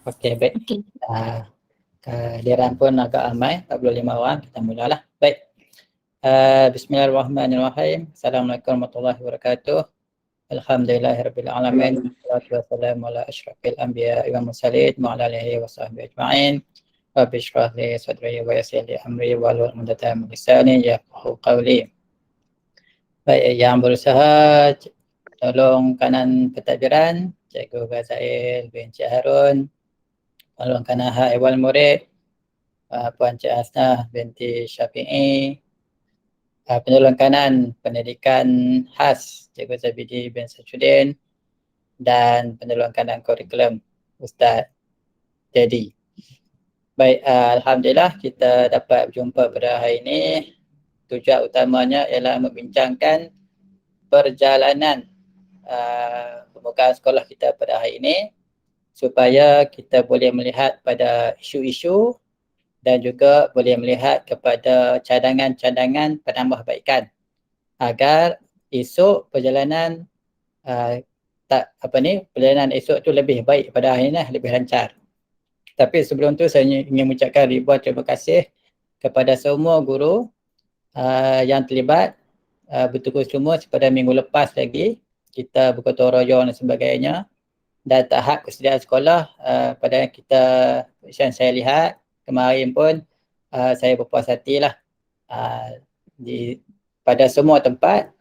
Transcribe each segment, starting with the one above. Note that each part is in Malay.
Okey, baik. Okey. Kehadiran pun agak ramai, 45 orang. Kita mulalah. Baik. Bismillahirrahmanirrahim. Assalamualaikum warahmatullahi wabarakatuh. Alhamdulillahirabbil alamin. Wassalatu wassalamu ala asyrafil anbiya'i wal mursalin wa ala alihi washabbihi ajma'in. Rabbi shrah li sadri wa yassir li amri wahlul 'uqdatam min lisani yafqahu qawli. Baik, yang berusaha tolong kanan pentadbiran Cikgu Ghazail bin Cik Harun, tolong kanan Iwal Murid Puan Cik Hasnah binti Syafi'i, penolong kanan pendidikan khas Cikgu Zabidi bin Sajudin, dan penolong kanan kurikulum Ustaz Jadi. Baik, Alhamdulillah kita dapat berjumpa pada hari ini. Tujuan utamanya ialah membincangkan perjalanan pembukaan sekolah kita pada hari ini supaya kita boleh melihat pada isu-isu dan juga boleh melihat kepada cadangan-cadangan penambahbaikan agar esok perjalanan perjalanan esok tu lebih baik pada hari ini, lebih lancar. Tapi sebelum tu saya ingin mengucapkan ribuan terima kasih kepada semua guru yang terlibat bertugas semua pada minggu lepas lagi kita bergotong royong dan sebagainya, dan tahap kesediaan sekolah pada kita yang saya lihat kemarin pun saya berpuas hatilah pada semua tempat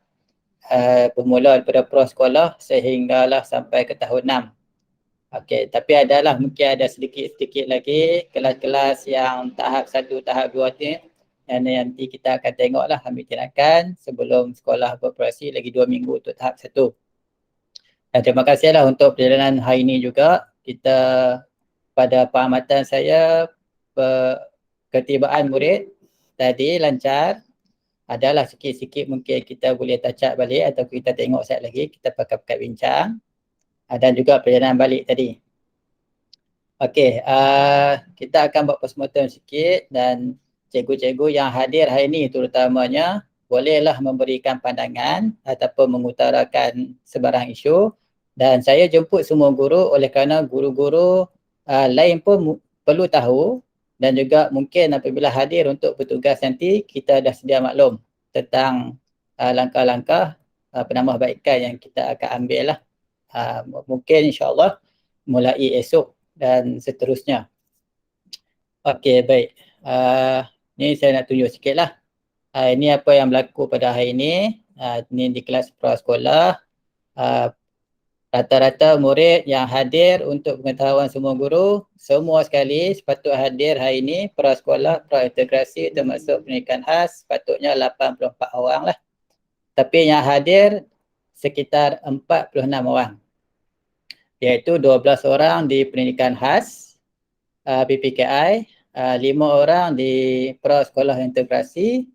bermula daripada prasekolah sehinggalah sampai ke tahun 6. Okey, tapi mungkin ada sedikit-sedikit lagi kelas-kelas yang tahap 1, tahap 2 ni yang nanti kita akan tengoklah, ambil tindakan sebelum sekolah beroperasi lagi 2 minggu untuk tahap 1. Dan terima kasihlah untuk perjalanan hari ini juga. Kita pada pengamatan saya ketibaan murid tadi lancar. Adalah sikit-sikit mungkin kita boleh touch up balik atau kita tengok sekali lagi, kita pakai bincang. Dan juga perjalanan balik tadi. Okey, kita akan buat postmortem sikit dan cikgu-cikgu yang hadir hari ini terutamanya bolehlah memberikan pandangan ataupun mengutarakan sebarang isu, dan saya jemput semua guru oleh kerana guru-guru lain pun perlu tahu, dan juga mungkin apabila hadir untuk bertugas nanti kita dah sedia maklum tentang langkah-langkah penambahbaikan yang kita akan ambil lah. Mungkin insyaAllah mulai esok dan seterusnya. Okey, baik. Ni saya nak tunjuk sikit lah. Ini apa yang berlaku pada hari ini. Ini di kelas prasekolah. Rata-rata murid yang hadir untuk pengetahuan semua guru, semua sekali sepatut hadir hari ini prasekolah, praintegrasi termasuk pendidikan khas, sepatutnya 84 orang lah. Tapi yang hadir sekitar 46 orang. Iaitu 12 orang di pendidikan khas, PPKI, 5 orang di prasekolah integrasi,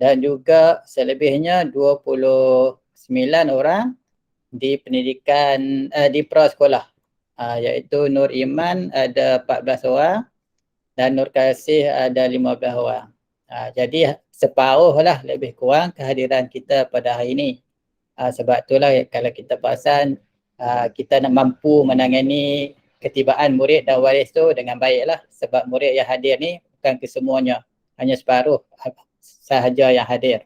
dan juga selebihnya 29 orang di pendidikan di prasekolah, iaitu Nur Iman ada 14 orang dan Nur Kasih ada 15 orang. Jadi separuh lah lebih kurang kehadiran kita pada hari ini. Sebab itulah kalau kita perasan kita nak mampu menangani ketibaan murid dan waris tu dengan baiklah, sebab murid yang hadir ni bukan kesemuanya, hanya separuh sahaja yang hadir.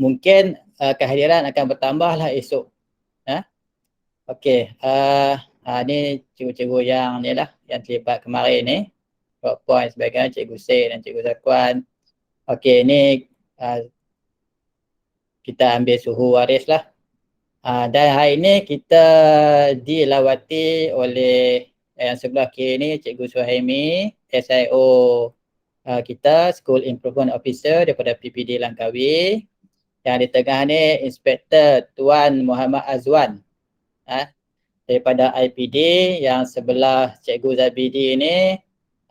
Mungkin kehadiran akan bertambahlah esok. Okey, ni cikgu-cikgu yang ni lah yang terlibat kemarin ni, PowerPoint sebagainya, Cikgu Syed dan Cikgu Zakwan. Okey, ni kita ambil suhu waris lah. Dan hari ini kita dilawati oleh yang sebelah kiri ni Cikgu Suhaimi, SIO kita, School Improvement Officer daripada PPD Langkawi. Yang di tengah ni Inspektor Tuan Muhammad Azwan daripada IPD. Yang sebelah Cikgu Zabidi ni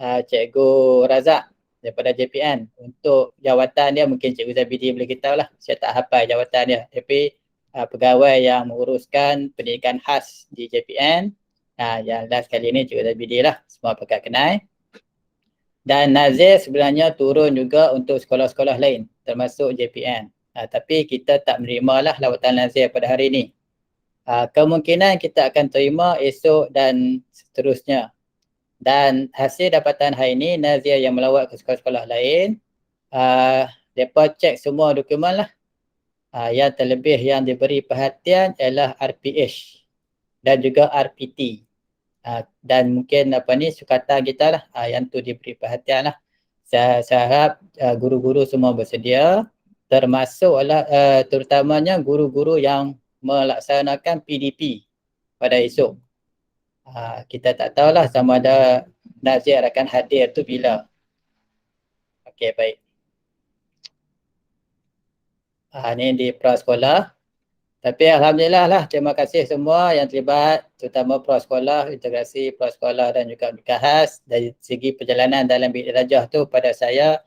Cikgu Razak daripada JPN. Untuk jawatan dia mungkin Cikgu Zabidi boleh beritahu lah, saya tak hafal jawatan dia. Tapi pegawai yang menguruskan pendidikan khas di JPN. Yang last kali ni Cikgu Zabidi lah, semua pakat kenal. Dan Nazir sebenarnya turun juga untuk sekolah-sekolah lain termasuk JPN. Tapi kita tak menerima lah lawatan Nazir pada hari ini. kemungkinan kita akan terima esok dan seterusnya. Dan hasil dapatan hari ini, Nazia yang melawat ke sekolah-sekolah lain, mereka cek semua dokumen lah. Yang terlebih yang diberi perhatian ialah RPH dan juga RPT. Dan mungkin sukatan kita lah yang tu diberi perhatian lah. Saya harap guru-guru semua bersedia, termasuklah terutamanya guru-guru yang melaksanakan PDP pada esok. Kita tak tahulah sama ada Nazir akan hadir tu bila. Okey, baik. Ini di prasekolah. Tapi Alhamdulillah lah, terima kasih semua yang terlibat, terutama prasekolah, integrasi prasekolah dan juga khas. Dari segi perjalanan dalam bidik darjah tu pada saya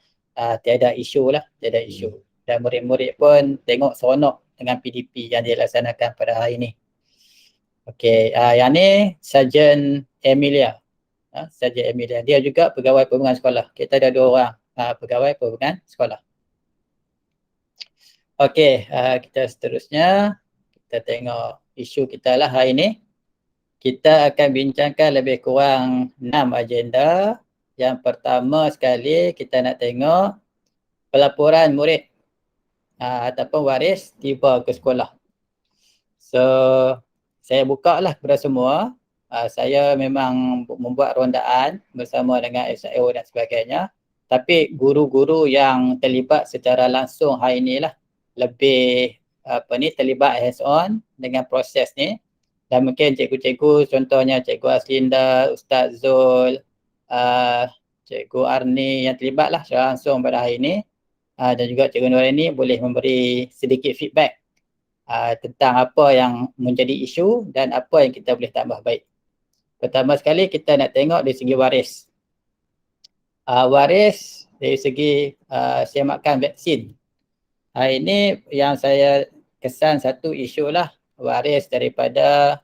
tiada isu lah, tiada isu. Dan murid-murid pun tengok seronok dengan PDP yang dilaksanakan pada hari ini. Okey, yang ni Sarjan Emilia. Sarjan Emilia. Dia juga pegawai perhubungan sekolah. Kita ada 2 orang pegawai perhubungan sekolah. Okey, kita seterusnya. Kita tengok isu kita lah hari ini. Kita akan bincangkan lebih kurang 6 agenda. Yang pertama sekali kita nak tengok pelaporan murid ataupun waris tiba ke sekolah. So, saya buka lah kepada semua. Saya memang membuat rondaan bersama dengan SIO dan sebagainya. Tapi guru-guru yang terlibat secara langsung hari ini lah lebih terlibat hands on dengan proses ni. Dan mungkin cikgu-cikgu, contohnya Cikgu Aslinda, Ustaz Zul, Cikgu Arni yang terlibat lah secara langsung pada hari ini. Dan juga Cikgu Nurini boleh memberi sedikit feedback tentang apa yang menjadi isu dan apa yang kita boleh tambah baik. Pertama sekali kita nak tengok dari segi waris. Waris dari segi semakan vaksin. Ini yang saya kesan satu isu lah, waris daripada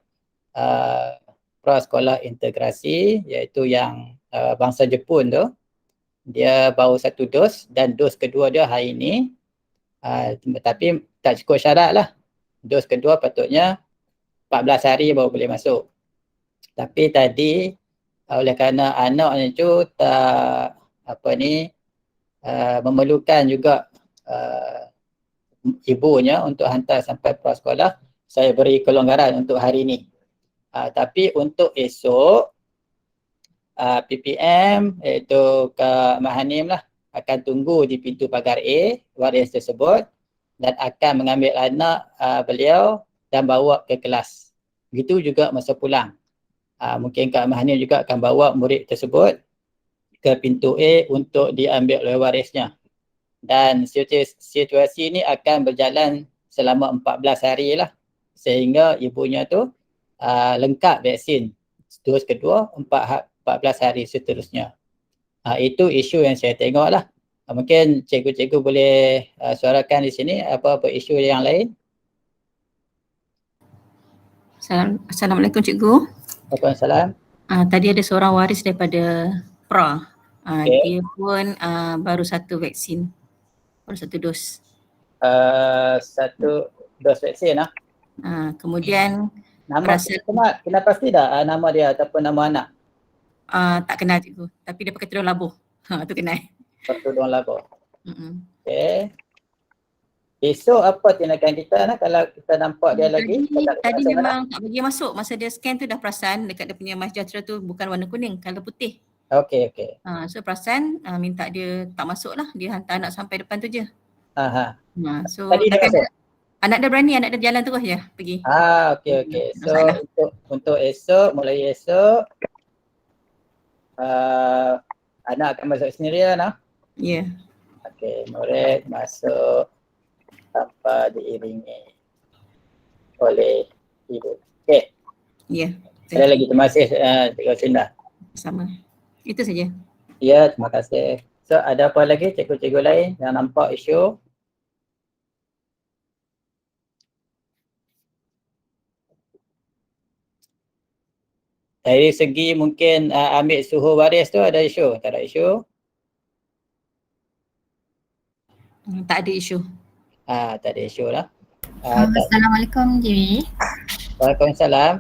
prasekolah integrasi, iaitu yang bangsa Jepun tu. Dia baru 1 dos dan dos kedua dia hari ini. Tapi tak cukup syarat lah. Dos kedua patutnya 14 hari baru boleh masuk. Tapi tadi oleh kerana anaknya tu tak memerlukan juga ibunya untuk hantar sampai prasekolah, saya beri kelonggaran untuk hari ini. Tapi untuk esok PPM iaitu Kak Mahanim lah akan tunggu di pintu pagar A waris tersebut dan akan mengambil anak beliau dan bawa ke kelas. Begitu juga masa pulang. Mungkin Kak Mahanim juga akan bawa murid tersebut ke pintu A untuk diambil oleh warisnya. Dan situasi ini akan berjalan selama 14 hari lah. Sehingga ibunya tu lengkap vaksin dos kedua 14 hari seterusnya. Itu isu yang saya tengok lah. Mungkin cikgu-cikgu boleh suarakan di sini apa-apa isu yang lain. Assalamualaikum cikgu. Waalaikumsalam. Tadi ada seorang waris daripada PRA. Okay. Dia pun baru 1 vaksin. Baru 1 dos. 1 dos vaksin lah. Kemudian nama kena pasti tak nama dia ataupun nama anak? Tak kenal cikgu. Tapi dia pakai tudung labuh. Tu kenal. Tudung labuh. Okay. Esok apa tindakan kita kalau kita nampak dia lagi? Tadi memang tak bagi masuk. Masa dia scan tu dah perasan dekat dia punya MySejahtera tu bukan warna kuning, color putih. Okay. So perasan minta dia tak masuk lah. Dia hantar anak sampai depan tu je. So tadi dia masuk? Anak dia berani, anak dia jalan terus je pergi. Okay. So untuk esok, mulai esok anak akan masuk sendiri lah nak? Ya. Okay, murid masuk tanpa diiringi oleh ibu. Okay. Ya. Sekali lagi terima kasih Cikgu Sinda. Sama. Itu saja. Ya, terima kasih. So ada apa lagi cikgu-cikgu lain yang nampak isu? Dari segi mungkin ambil suhu waris tu ada isu? Tak ada isu? Tak ada isu. Tak ada isu lah. Assalamualaikum Jiwi. Waalaikumsalam.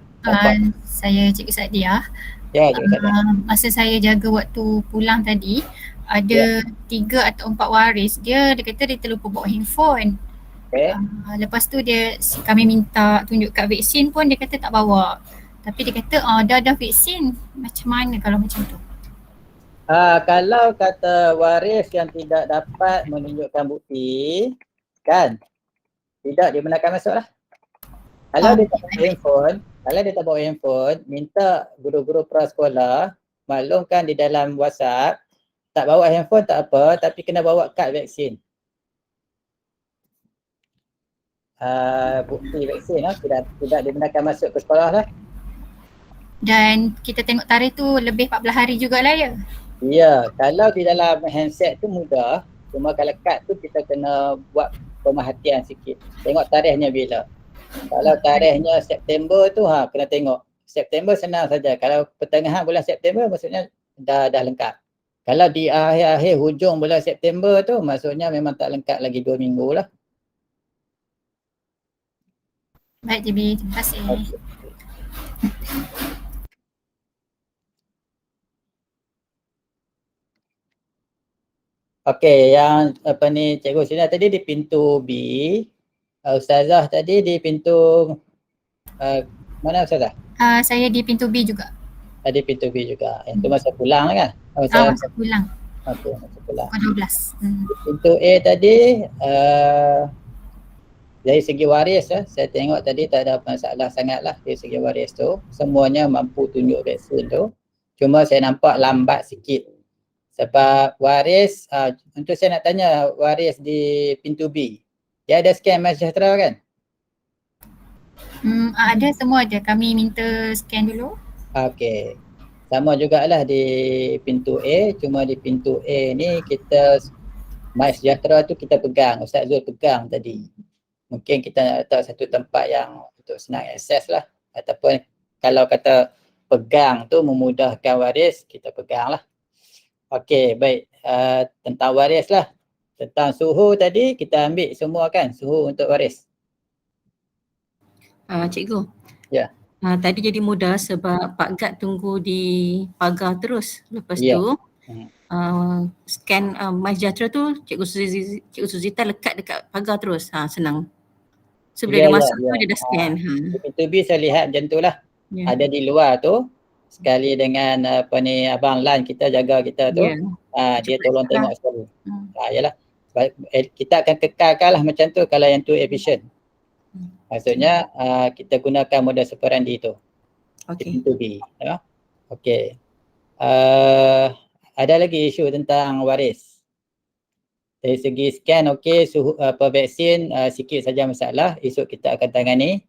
Saya Cikgu Sadiah. Ya, Cikgu Sadiah. Masa saya jaga waktu pulang tadi, ada 3 atau 4 waris. Dia kata dia terlupa bawa handphone. Lepas tu kami minta tunjuk kad vaksin pun dia kata tak bawa. Tapi dia kata dah vaksin. Macam mana kalau macam tu? Kalau kata waris yang tidak dapat menunjukkan bukti, kan, tidak dibenarkan masuk lah. Kalau dia tak bawa handphone, minta guru-guru prasekolah maklumkan di dalam WhatsApp, tak bawa handphone tak apa, tapi kena bawa kad vaksin. Bukti vaksin lah, tidak dibenarkan masuk ke sekolah lah. Dan kita tengok tarikh tu lebih 14 hari jugalah ya? Ya, kalau di dalam handset tu mudah, cuma kalau kad tu kita kena buat pemerhatian sikit. Tengok tarikhnya bila. Kalau tarikhnya September tu kena tengok. September senang saja. Kalau pertengahan bulan September maksudnya dah lengkap. Kalau di akhir-akhir hujung bulan September tu maksudnya memang tak lengkap lagi 2 minggu lah. Baik JB, terima kasih. Okey, yang Cikgu Sina tadi di pintu B. Ustazah tadi di pintu mana Ustazah? Saya di pintu B juga. Di pintu B juga. Yang tu masa pulang kan? Masa pulang. Okey, masa pulang. Pukul 12. Pintu A tadi dari segi waris saya tengok tadi tak ada masalah sangat lah dari segi waris tu. Semuanya mampu tunjuk vaksin tu. Cuma saya nampak lambat sikit. Sebab waris, untuk saya nak tanya waris di pintu B. Dia ada scan MySejahtera kan? Ada, semua ada. Kami minta scan dulu. Okey. Sama jugalah di pintu A, cuma di pintu A ni kita MySejahtera tu kita pegang, Ustaz Zul pegang tadi. Mungkin kita nak letak satu tempat yang untuk senang akses lah. Ataupun kalau kata pegang tu memudahkan waris, kita pegang lah. Okey, baik. Tentang waris lah. Tentang suhu tadi kita ambil semua kan, suhu untuk waris. Cikgu. Ya. Tadi jadi mudah sebab Pak Gad tunggu di pagar terus. Lepas tu scan MySejahtera tu Cikgu Suzita lekat dekat pagar terus. Senang. So bila dia masuk tu dia dah scan. Pintu B saya lihat macam tu lah. Ada di luar tu. Sekali dengan Abang Lan kita jaga kita tu. Dia tolong tengok sekali. Yalah. Kita akan kekalkan lah macam tu kalau yang tu efisien. Maksudnya kita gunakan model seperandi tu. Pintu B. Okey. Ada lagi isu tentang waris. Dari segi scan okey, suhu vaksin sikit saja masalah, esok kita akan tangani.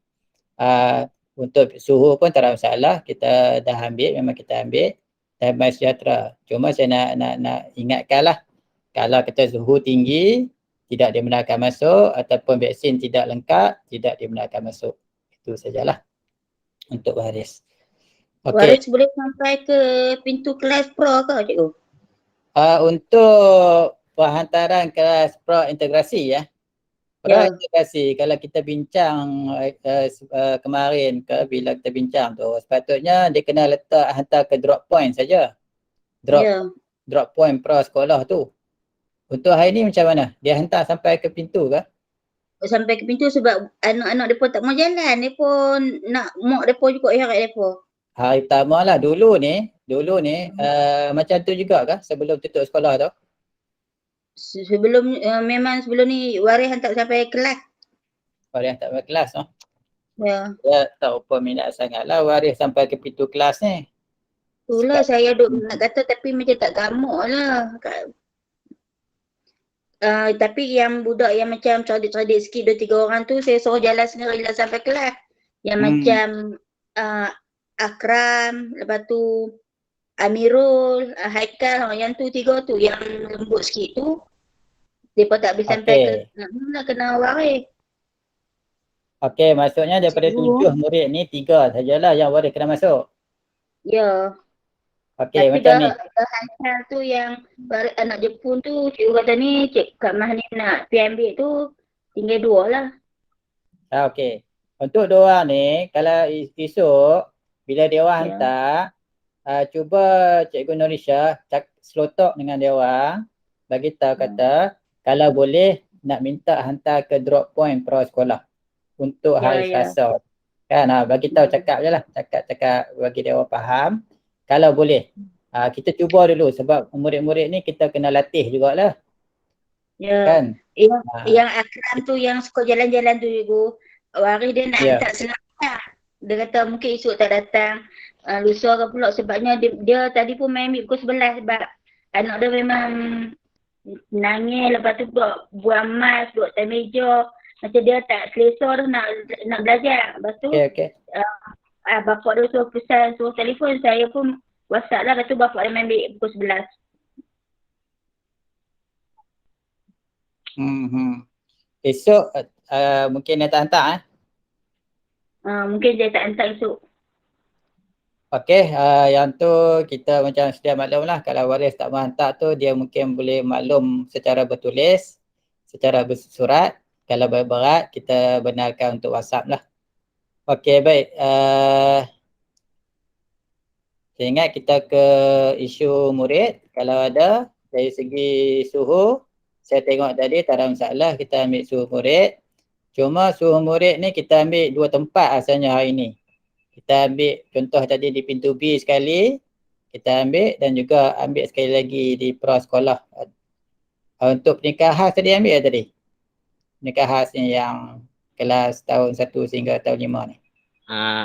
Untuk suhu pun tak ada masalah, kita dah ambil, memang kita ambil. Dan MySejahtera. Cuma saya nak ingatkanlah, kalau kita suhu tinggi, tidak dibenarkan masuk, ataupun vaksin tidak lengkap, tidak dibenarkan masuk. Itu sajalah untuk waris. Waris boleh sampai ke pintu kelas pro ke cikgu? Untuk penghantaran kelas pro integrasi integrasi, kalau kita bincang kemarin bila kita bincang tu, sepatutnya dia kena hantar ke drop point saja. Drop point pro sekolah tu. Untuk hari ni macam mana? Dia hantar sampai ke pintu ke? Sampai ke pintu sebab anak-anak mereka tak mau jalan. Mereka nak mak mereka juga yang kat mereka. Hari pertama lah, dulu ni macam tu juga ke sebelum tutup sekolah tu? Memang sebelum ni waris hantar sampai kelas. Waris hantar sampai kelas tu? Ya. Ya, tak apa minat sangat lah waris sampai ke pintu kelas ni. Itulah saya nak kata tapi macam tak gamuk lah. Tapi yang budak yang macam cerdik-cerdik sikit 2-3 orang tu saya suruh jalan sendiri lah sampai kelas. Yang macam Akram, lepas tu Amirul, Haikal, yang tu 3 tu yang lembut sikit tu. Mereka tak boleh sampai ke kena waris. Okey, maksudnya daripada 7 murid ni 3 sajalah yang waris kena masuk. Ya. Okey, tapi macam ni. Haikal tu yang anak Jepun tu, cikgu kata ni Kak Mah ni nak pergi ambil tu tinggal 2 lah. Okey. Untuk diorang ni, kalau esok bila diorang hantar, cuba Cikgu Norisha slow talk dengan diorang, bagi tahu kata kalau boleh nak minta hantar ke drop point prasekolah untuk hari Selasa. Kan, bagi tahu cakap je lah, cakap bagi dia orang faham. Kalau boleh, kita cuba dulu sebab murid-murid ni kita kena latih jugalah. Ya. Kan? Yang Akram tu yang suka jalan-jalan tu Cikgu, Waris dia nak hantar Selasa. Dia kata mungkin esok tak datang, lusa ke pula sebabnya dia tadi pun main ambil pukul 11 sebab anak dia memang nangis, lepas tu buang mask, duduk atas meja. Macam dia tak selesa dah nak belajar. Lepas tu bapak dia suruh telefon, saya pun WhatsApp lah, lepas tu bapak dia main ambil pukul 11. Esok mungkin dia tak hantar mungkin dia tak hantar esok. Okey, yang tu kita macam sedia maklum lah, kalau waris tak menghantar tu dia mungkin boleh maklum secara bertulis, secara bersurat. Kalau berat kita benarkan untuk WhatsApp lah. Okey, baik. Saya ingat kita ke isu murid. Kalau ada dari segi suhu, saya tengok tadi tak ada masalah kita ambil suhu murid. Cuma suhu murid ni kita ambil 2 tempat asalnya hari ni. Kita ambil contoh tadi di pintu B sekali, kita ambil, dan juga ambil sekali lagi di prasekolah. Untuk pernikahan tadi ambil tadi? Pernikahan yang kelas tahun 1 sehingga tahun 5 ni.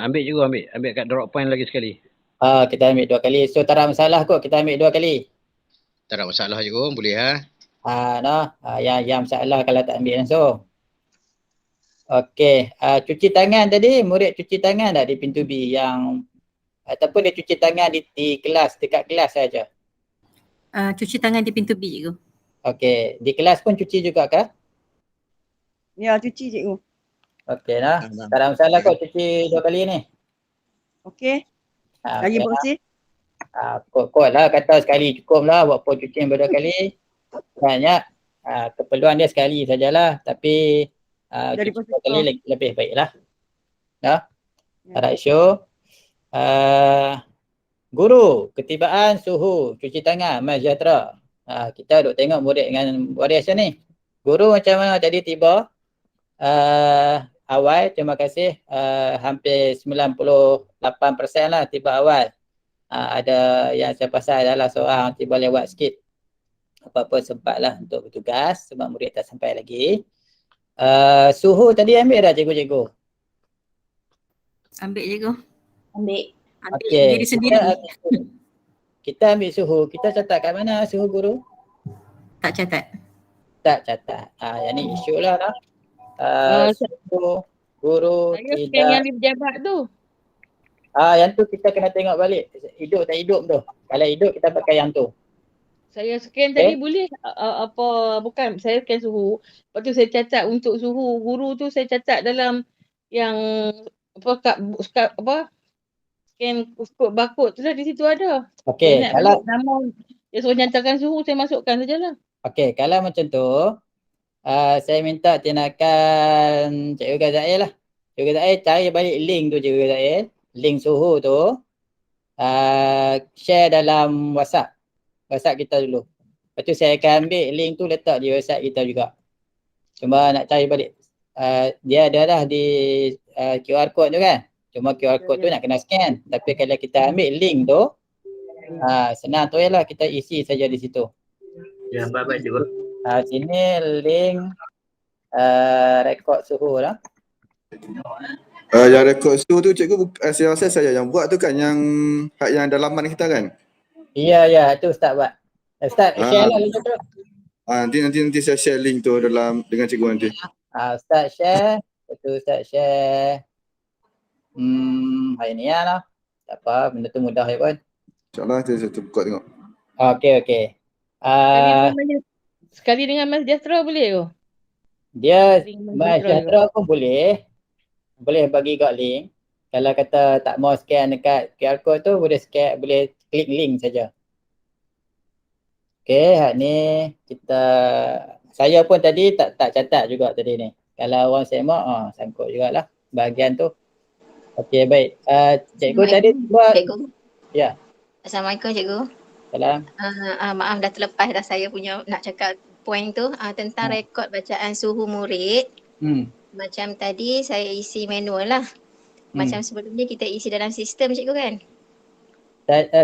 Ambil juga, ambil kat drop point lagi sekali. Kita ambil 2 kali. So tak ada masalah kot kita ambil 2 kali. Tak ada masalah juga, boleh yang masalah kalau tak ambil langsung. Okey, cuci tangan tadi, murid cuci tangan tak di pintu B yang ataupun dia cuci tangan di kelas, dekat kelas saja? Cuci tangan di pintu B, Cikgu. Okey, di kelas pun cuci juga kah? Ya, cuci Cikgu. Okey lah, tak ada masalah kau cuci 2 kali ni. Okey. Lagi bersih. Kuat lah kata sekali cukup lah, buat apa cuci yang 2 kali. Banyak, keperluan dia sekali sajalah, tapi cuci 2 kali lebih baik lah. Tak ada isu. Guru, ketibaan suhu, cuci tangan, sejahtera. Kita duk tengok murid dengan waris ni. Guru macam mana tadi tiba? Awal, terima kasih. Hampir 98% lah tiba awal. Ada yang saya pasal adalah seorang tiba lewat sikit. Apa-apa sempat lah untuk bertugas sebab murid tak sampai lagi. Suhu tadi ambil dah cikgu-cikgu? Ambil Cikgu. Ambil diri sendiri. Kita ambil suhu, kita catat kat mana suhu guru? Tak catat. Tak catat. Yang ni isu lah. Suhu guru saya tidak. scan yang di pejabat tu. Yang tu kita kena tengok balik. Hidup tak hidup tu. Kalau hidup kita pakai yang tu. Saya scan tadi boleh bukan saya scan suhu. Lepas tu saya catat untuk suhu guru tu, saya catat dalam yang scan kod barcode tu lah, di situ ada. Okey, kalau nama dia suruh nyatakan suhu, saya masukkan sajalah. okey, kalau macam tu saya minta tindakan Cikgu Gazail lah. Cikgu Gazail cari balik link tu Cikgu Gazail. Link suhu tu share dalam WhatsApp kita dulu. Lepas tu saya akan ambil link tu letak di website kita juga. Cuma nak cari balik. Dia ada dah di QR code tu kan. Cuma QR code tu nak kena scan. Tapi kalau kita ambil link tu, senang tu ialah kita isi saja di situ. Ya, baik juga. Sini link rekod suhu lah. Yang rekod suhu tu cikgu, saya rasa saya yang buat tu kan, yang dalaman kita kan? Ya, tu Ustaz buat. Ustaz share lah link tu. Nanti saya share link tu dengan cikgu nanti. Ustaz share. Betul Ustaz share. Hari ni lah. Tak apa, benda tu mudah je pun. InsyaAllah saya buka tengok. Okey. Sekali dengan Mas Sejahtera boleh ke? Dia Mas Sejahtera pun boleh. Boleh bagi kat link. Kalau kata tak mau scan dekat QR code tu, boleh klik link saja. Okey, hak ni saya pun tadi tak catat juga tadi ni. Kalau orang semak, sangkut jugalah. bahagian tu. Okey, baik. Cikgu tadi buat. Cikgu. Ya. Assalamualaikum cikgu. Salam. Maaf dah terlepas dah saya punya nak cakap poin tu tentang rekod bacaan suhu murid. Macam tadi saya isi manual lah. Macam sebelum ni kita isi dalam sistem cikgu kan?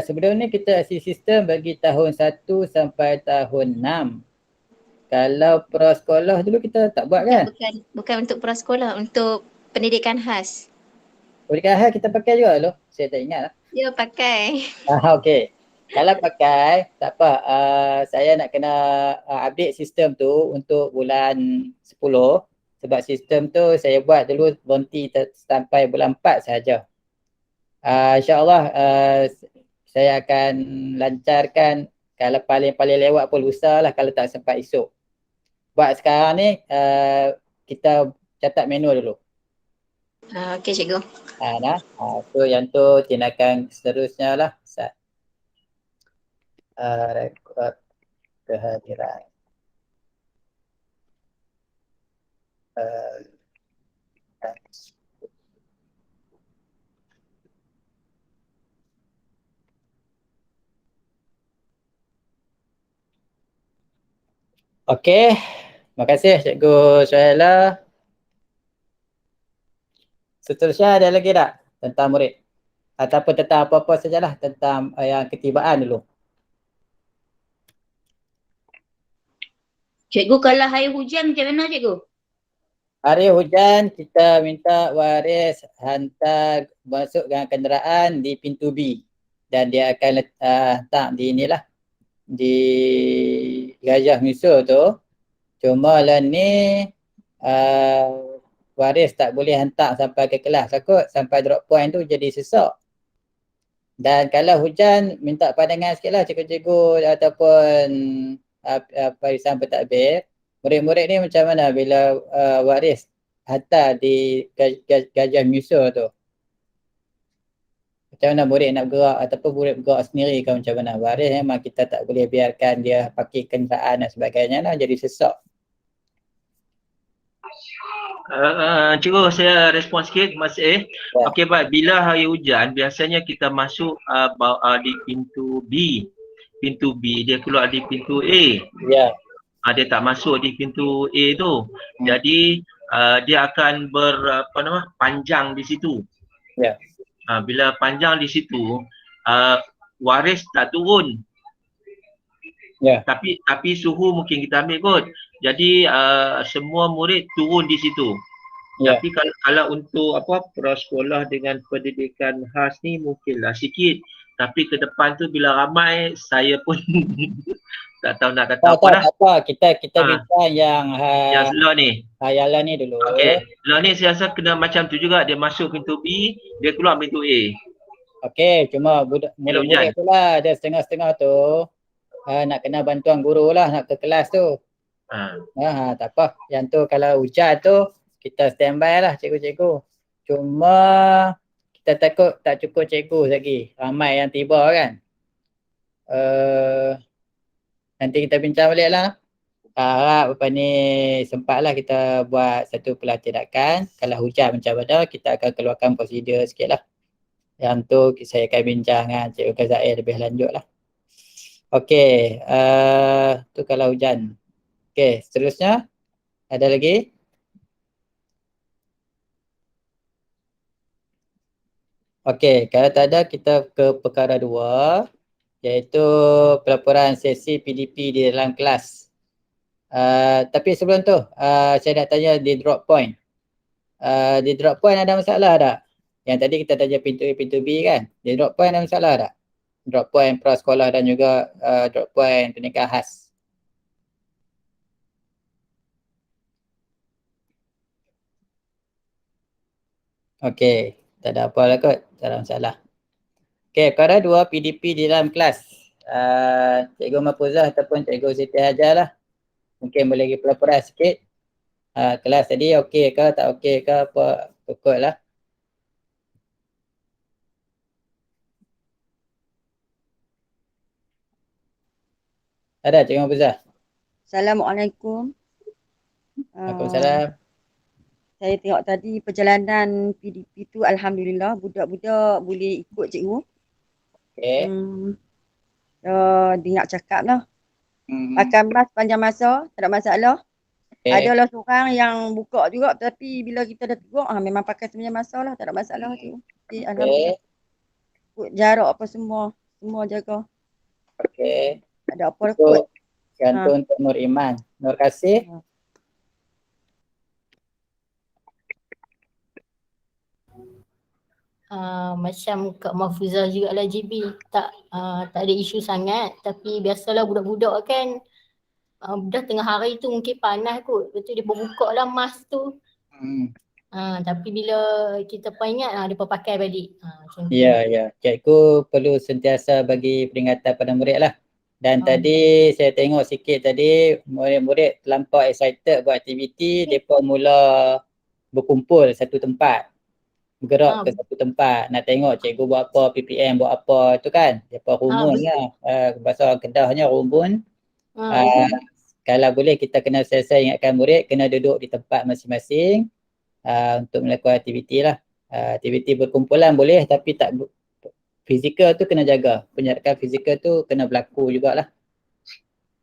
Sebelum ni kita isi sistem bagi tahun 1 sampai tahun 6. Kalau prasekolah dulu kita tak buat kan? Bukan untuk prasekolah, untuk pendidikan khas. Pendidikan khas kita pakai juga dulu. Saya tak ingat lah. Ya pakai. Okey. Kalau pakai, tak apa. Saya nak kena update sistem tu untuk bulan 10. Sebab sistem tu saya buat dulu berhenti sampai bulan 4 sahaja. InsyaAllah saya akan lancarkan kalau paling lewat pun lusa lah kalau tak sempat esok. Buat sekarang ni kita catat manual dulu. Okey cikgu. So yang tu tindakan seterusnya lah. Rekod kehadiran. Okey, terima kasih Cikgu Syahela. Seterusnya ada lagi tak tentang murid? Ataupun tentang apa-apa sajalah tentang yang ketibaan dulu. Cikgu, kalau hari hujan macam mana cikgu? Hari hujan kita minta waris hantar masuk dengan kenderaan di pintu B. Dan dia akan letak di inilah, di Gajah Misur tu. Cuma lah ni waris tak boleh hantar sampai ke kelas. Takut sampai drop point tu jadi sesak. Dan kalau hujan minta pandangan sikit lah cikgu-cikgu ataupun barisan pentadbir. Murid-murid ni macam mana bila waris hantar di Gajah Misur tu? Macam mana murid nak bergerak ataupun murid bergerak sendiri ke macam mana? Waris memang kita tak boleh biarkan dia pakai kenderaan dan sebagainya lah, jadi sesak. Cikgu, saya respon sikit masih. Okey baik, bila hari hujan biasanya kita masuk di pintu B. Pintu B dia keluar di pintu A. Ya. Dia tak masuk di pintu A tu. Jadi dia akan panjang di situ. Ya. Bila panjang di situ waris tak turun. Ya. Tapi suhu mungkin kita ambil kot. Jadi semua murid turun di situ. Ya. Tapi kalau untuk prasekolah dengan pendidikan khas ni mungkinlah sikit. Tapi ke depan tu bila ramai saya pun tak tahu nak kata apa dah. Tak apa, kita bincang yang law ni. Yang law ni dulu. Okey, law ni saya rasa kena macam tu juga, dia masuk pintu B, dia keluar pintu A. Okey, cuma murid-murid tu lah ada setengah-setengah tu nak kena bantuan guru lah nak ke kelas tu. Tak apa. Yang tu kalau hujan tu kita standby lah cikgu-cikgu. Cuma kita takut tak cukup cikgu lagi. Ramai yang tiba kan. Nanti kita bincang balik lah. Harap apa ni sempatlah kita buat satu pelantikan. Kalau hujan macam mana kita akan keluarkan prosedur sikit lah. Yang tu saya akan bincang dengan Cikgu Kazair lebih lanjut lah. Okey, tu kalau hujan. Okey, seterusnya ada lagi? Okey, kalau tak ada kita ke perkara 2 iaitu pelaporan sesi PDP di dalam kelas. Tapi sebelum tu saya nak tanya di drop point. Di drop point ada masalah tak? Yang tadi kita tanya pintu A, pintu B kan? Di drop point ada masalah tak? Drop point prasekolah dan juga drop point pendidikan khas. Okey, tak ada apa lah kot, tak ada masalah. Okey, perkara 2 PDP di dalam kelas. Cikgu Mahfuzah ataupun Cikgu Siti Hajar lah. Mungkin boleh bagi pelaporan sikit. Kelas tadi okey ke tak okey ke apa, pokok lah. Ada Cikgu Mahfuzah? Assalamualaikum. Waalaikumsalam. saya tengok tadi perjalanan PDP tu alhamdulillah budak-budak boleh ikut cikgu. Okey. Dia nak cakap lah. Pakai mask panjang masa, tak ada masalah. Okay. Adalah seorang yang buka juga tapi bila kita dah tegur, memang pakai sepanjang masa lah, tak ada masalah cikgu. Okay, alhamdulillah. Ikut jarak apa semua jaga. Okey. Ada apa rekod. Gantung untuk Nur Iman. Nur Kasih. Macam Kak Mahfuzah jugalah GB, tak ada isu sangat, tapi biasalah budak-budak kan dah tengah hari tu mungkin panas kot, lepas tu dia buka lah mask tu. Tapi bila kita peringat dia pakai balik. Ya. Cikgu perlu sentiasa bagi peringatan pada murid lah. Dan tadi saya tengok sikit tadi murid-murid terlampau excited buat aktiviti, mereka mula berkumpul satu tempat. Bergerak ke satu tempat, nak tengok cikgu buat apa, PPM buat apa tu kan. Mereka rumun lah. Bahasa Kedahnya rumun. Kalau boleh kita kena selesai ingatkan murid kena duduk di tempat masing-masing untuk melakukan aktiviti lah. Aktiviti berkumpulan boleh tapi tak fizikal tu kena jaga. Penyertakan fizikal tu kena berlaku jugalah.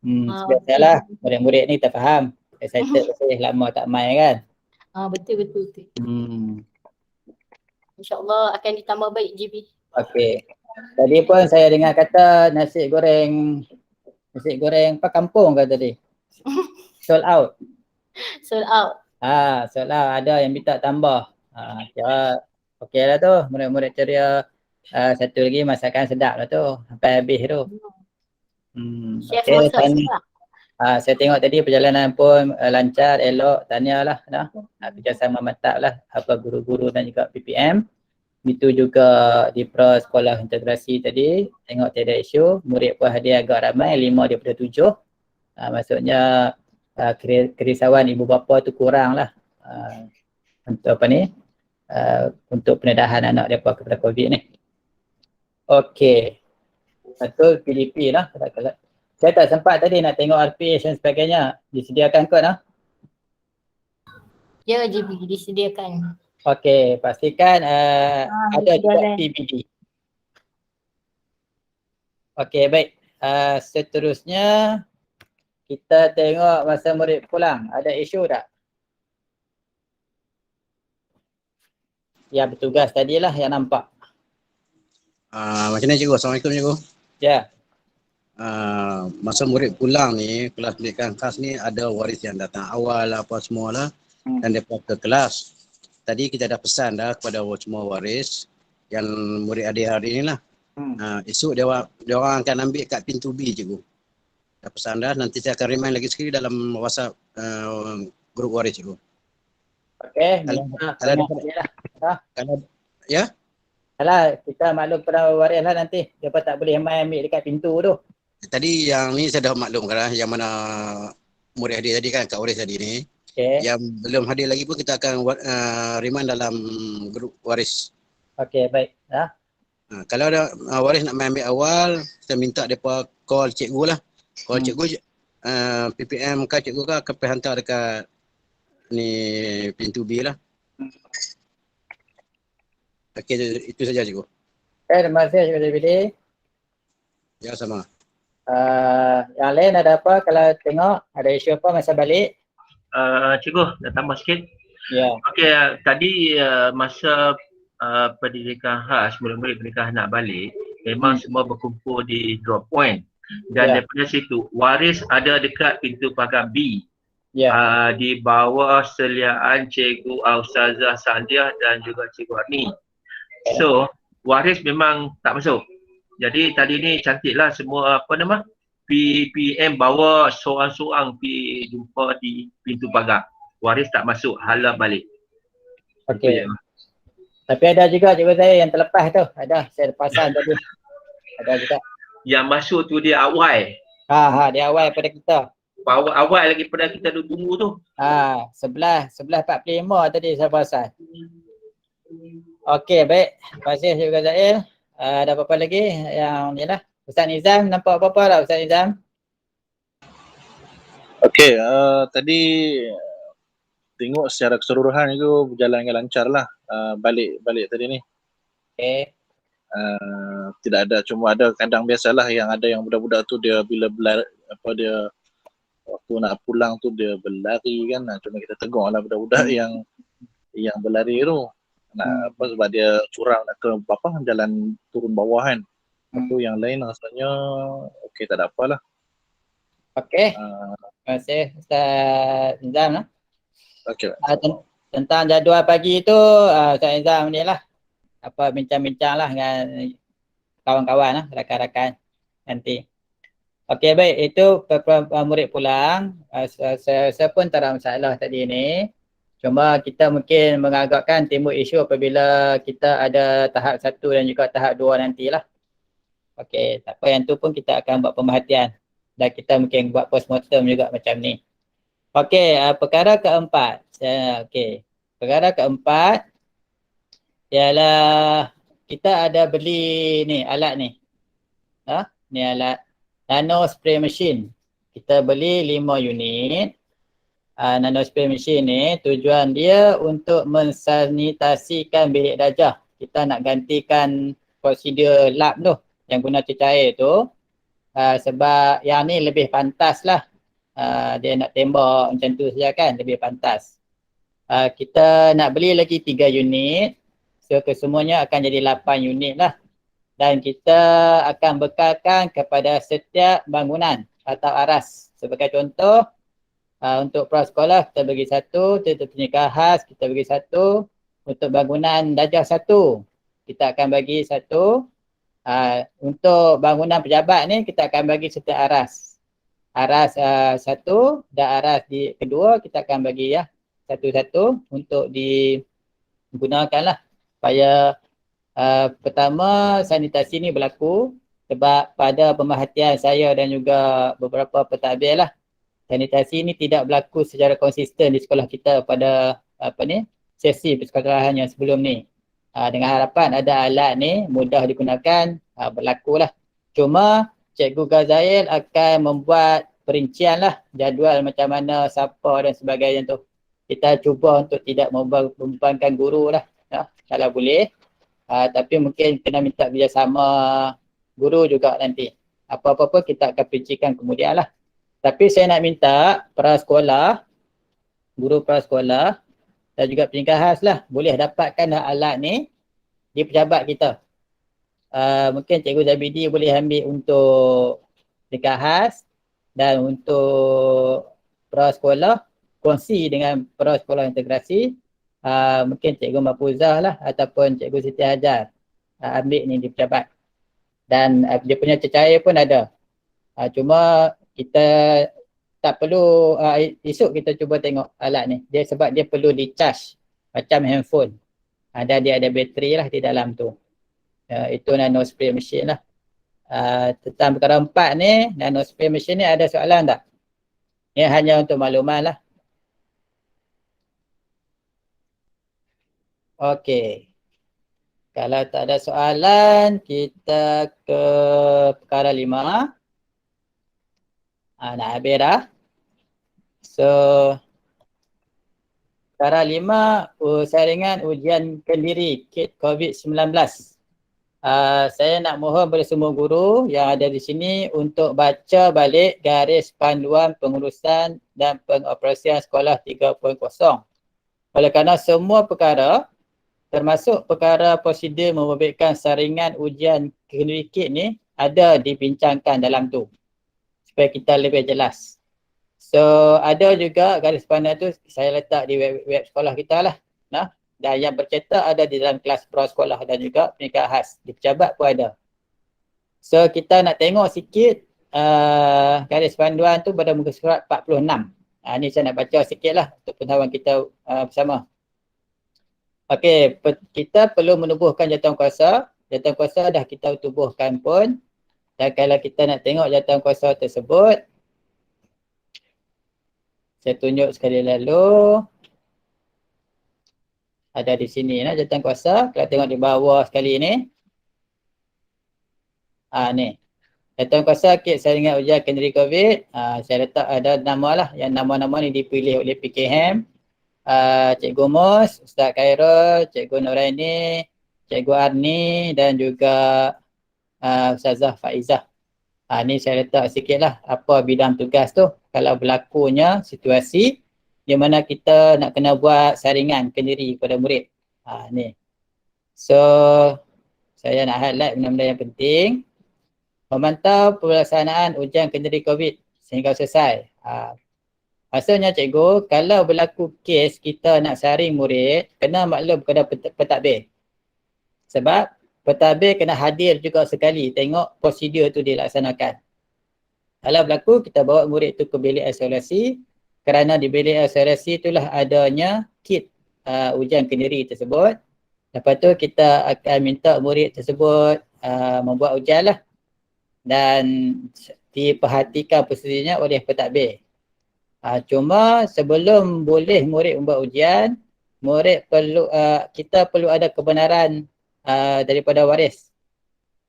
Biasalah murid-murid ni tak faham. Excited lama tak main kan. Betul. InsyaAllah akan ditambah baik GB. Okey. Tadi pun saya dengar kata nasi goreng apa kampung ke tadi? Sold out. Sold out. Sold out. Ada yang minta tambah. Kira okey lah tu. Murid-murid ceria. Satu lagi masakan sedap lah tu. Sampai habis tu. Chef Okay, masak sedap. saya tengok tadi perjalanan pun lancar, elok. Tahniah lah. Kerjasama mantap lah. Apa guru-guru dan juga PPM. Itu juga di Sekolah Integrasi tadi. Tengok tiada isu. Murid pun hadir agak ramai. 5 daripada 7. Maksudnya kerisauan ibu bapa tu kurang lah. Untuk apa ni? Untuk pendedahan anak mereka kepada COVID ni. Okey. Betul PDP lah. Saya tak sempat tadi nak tengok RPH dan sebagainya. Disediakan kot lah? Ya GB, disediakan. Okey, pastikan ada juga PBD. Okey, baik. Seterusnya kita tengok masa murid pulang. Ada isu tak? Ya, bertugas tadilah yang nampak. Macam mana cikgu? Assalamualaikum cikgu. Ya. Masa murid pulang ni, kelas pendidikan khas ni ada waris yang datang awal apa semualah dan mereka ke kelas. Tadi kita dah pesan dah kepada semua waris yang murid hadir hari ni lah. Esok dia orang akan ambil kat pintu B cikgu. Dah pesan dah, nanti saya akan remind lagi sekali dalam WhatsApp grup waris cikgu. Okey, kalau kita maklum pada waris lah nanti. Dia tak boleh main ambil dekat pintu tu. Tadi yang ni saya dah maklumkan lah, yang mana murid hadir tadi kan kat waris tadi ni. Okay. Yang belum hadir lagi pun kita akan remind dalam grup waris. Okey, baik. Kalau ada waris nak main ambil awal, kita minta mereka call cikgu lah. Call cikgu, PPM kan cikgu kan akan pergi hantar dekat ni pintu B lah. Okey, itu saja cikgu. Terima kasih cikgu Billy. Ya, sama. Yang lain ada apa kalau tengok ada isu apa masa balik? Cikgu, nak tambah sikit. Ya. Okey, tadi masa pendidikan khas, murid-murid pendidikan nak balik, memang semua berkumpul di drop point. Dan daripada situ, waris ada dekat pintu pagar B. Di bawah seliaan Cikgu Ustazah Sandiah dan juga Cikgu Arni. So, waris memang tak masuk. Jadi tadi ni cantiklah semua PPM bawa seorang-seorang pergi jumpa di pintu pagar. Waris tak masuk, hala balik. Okey. Tapi ada juga cikgu saya yang terlepas tu. Ada, saya pasang tadi. Ada juga. Yang masuk tu dia awal. Dia awal pada kita. Awal lagi pada kita duduk tunggu tu. Sebelah 45 tadi saya pasang. Okey, baik. Terima kasih Cikgu Zail. Ada apa-apa lagi yang ni lah. Ustaz Nizam, nampak apa-apa tak Ustaz Nizam? Okey, tadi tengok secara keseluruhan itu berjalan dengan lancar lah balik tadi ni. Okay. Tidak ada, cuma ada kadang biasalah yang ada yang budak-budak tu dia bila dia waktu nak pulang tu dia berlari kan. Cuma kita tegur lah budak-budak yang berlari tu. Sebab dia curang nak ke jalan turun bawah kan. Lepas tu yang lain rasanya okey, tak ada apalah. Okey. Terima kasih Ustaz Nizam lah. Okey. Tentang jadual pagi tu Ustaz Nizam ni lah bincang-bincang lah dengan kawan-kawan lah, rakan-rakan nanti. Okey, baik, itu murid pulang. Saya pun tak ada masalah tadi ni. Cuma kita mungkin mengagakkan timbul isu apabila kita ada tahap 1 dan juga tahap 2 nantilah. Okey, tak apa, yang tu pun kita akan buat pemerhatian. Dan kita mungkin buat postmortem juga macam ni. Okey, perkara keempat. Okey, perkara keempat ialah kita ada beli ni alat ni. Ni alat nano spray machine. Kita beli 5 unit. Nano spray machine ni tujuan dia untuk mensanitasikan bilik darjah. Kita nak gantikan prosedur lab tu yang guna cecair tu. Sebab yang ni lebih pantas lah. Dia nak tembak macam tu saja kan, lebih pantas. Kita nak beli lagi 3 unit. So kesemuanya akan jadi 8 unit lah. Dan kita akan bekalkan kepada setiap bangunan atau aras. Sebagai contoh, untuk prasekolah kita bagi 1, untuk pernikah khas kita bagi 1, untuk bangunan darjah 1 kita akan bagi 1, untuk bangunan pejabat ni kita akan bagi setiap aras. Aras 1 dan aras kedua kita akan bagi satu-satu untuk digunakan lah. Supaya pertama sanitasi ni berlaku sebab pada pemerhatian saya dan juga beberapa pentadbir lah, sanitasi ni tidak berlaku secara konsisten di sekolah kita pada sesi persekolahan yang sebelum ni. Dengan harapan ada alat ni mudah digunakan, berlaku lah. Cuma Cikgu Gazail akan membuat perincian lah jadual macam mana, siapa dan sebagainya tu. Kita cuba untuk tidak membebankan guru lah. Kalau boleh, tapi mungkin kena minta kerjasama guru juga nanti. Apa-apa kita akan perincikan kemudian lah. Tapi saya nak minta prasekolah, guru prasekolah dan juga pernikah khas lah boleh dapatkan alat ni di pejabat kita. Mungkin Cikgu Zabidi boleh ambil untuk pernikah khas dan untuk prasekolah kongsi dengan prasekolah integrasi. Mungkin Cikgu Mahfuzah lah ataupun Cikgu Siti Hajar ambil ni di pejabat. Dan dia punya cecair pun ada. Cuma kita tak perlu, esok kita cuba tengok alat ni. Dia sebab dia perlu di-charge macam handphone. Dan dia ada bateri lah di dalam tu. Itu nano spray machine lah. Tentang perkara 4 ni, nano spray machine ni ada soalan tak? Ini hanya untuk makluman lah. Okey. Kalau tak ada soalan, kita ke perkara 5. Nak habis dah. So, perkara 5, saringan ujian kendiri KIT COVID-19. Saya nak mohon kepada semua guru yang ada di sini untuk baca balik garis panduan pengurusan dan pengoperasian sekolah 3.0. Oleh kerana semua perkara termasuk perkara prosedur menerbitkan saringan ujian kendiri KIT ni ada dibincangkan dalam tu supaya kita lebih jelas. So ada juga garis panduan tu saya letak di web sekolah kita lah. Dan yang bercetak ada di dalam kelas prasekolah dan juga pernikah khas. Di pejabat pun ada. So kita nak tengok sikit garis panduan tu pada muka surat 46. Ni saya nak baca sikit lah untuk pengetahuan kita bersama. Okey, kita perlu menubuhkan jawatankuasa. Jawatankuasa dah kita tubuhkan pun. Dan kalau kita nak tengok jawatankuasa tersebut, saya tunjuk sekali lalu. Ada di sini lah jawatankuasa. Kalau tengok di bawah sekali ni. Ni. Jawatankuasa KIT saringan ujian kendiri COVID. Saya letak ada nama lah. Yang nama-nama ni dipilih oleh PKM. Cikgu Mus, Ustaz Khairul, Cikgu Nuraini, Cikgu Arni dan juga Ustazah Faizah. Ni saya letak sikit lah apa bidang tugas tu kalau berlakunya situasi di mana kita nak kena buat saringan kendiri kepada murid. Ni. So, saya nak highlight benda-benda yang penting. Memantau pelaksanaan ujian kendiri COVID sehingga selesai. Maksudnya cikgu, kalau berlaku kes kita nak saring murid, kena maklum kepada pentadbir. Sebab pentadbir kena hadir juga sekali tengok prosedur tu dilaksanakan. Kalau berlaku, kita bawa murid tu ke bilik isolasi. Kerana di bilik isolasi itulah adanya kit ujian kendiri tersebut. Lepas tu kita akan minta murid tersebut membuat ujian lah. Dan diperhatikan prosedurnya oleh pentadbir. Cuma sebelum boleh murid membuat ujian, murid perlu kita perlu ada kebenaran daripada waris.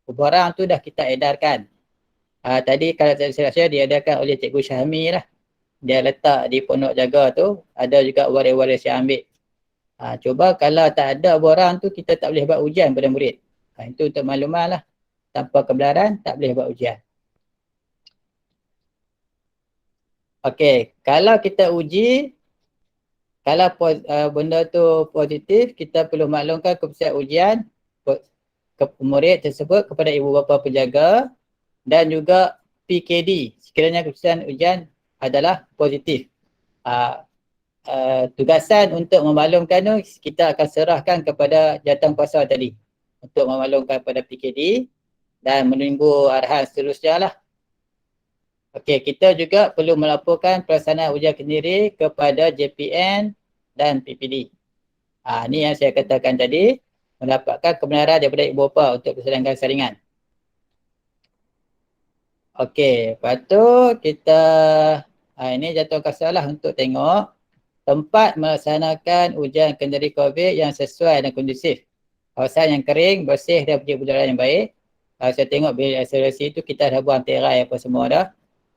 Barang tu dah kita edarkan. Tadi kalau tak silap saya diedarkan oleh Cikgu Syahmi lah. Dia letak di pondok jaga tu, ada juga waris-waris yang ambil. Cuba kalau tak ada barang tu, kita tak boleh buat ujian pada murid. Itu untuk makluman lah. Tanpa kebenaran, tak boleh buat ujian. Okey, kalau kita uji, kalau benda tu positif, kita perlu maklumkan keputusan ujian ke murid tersebut kepada ibu bapa penjaga dan juga PKD sekiranya keputusan ujian adalah positif. Tugasan untuk memaklumkan tu kita akan serahkan kepada jawatankuasa tadi untuk memaklumkan kepada PKD dan menunggu arahan seterusnya lah. Okey, kita juga perlu melaporkan pelaksanaan ujian kendiri kepada JPN dan PPD. Ni yang saya katakan tadi, mendapatkan kebenaran daripada ibu bapa untuk persedangkan saringan. Okey, lepas tu kita ini jawatankuasa lah untuk tengok tempat melaksanakan ujian kendiri COVID yang sesuai dan kondusif. Kawasan yang kering, bersih dan punya udara yang baik. Saya tengok bilik isolasi tu kita dah buang tirai apa semua dah.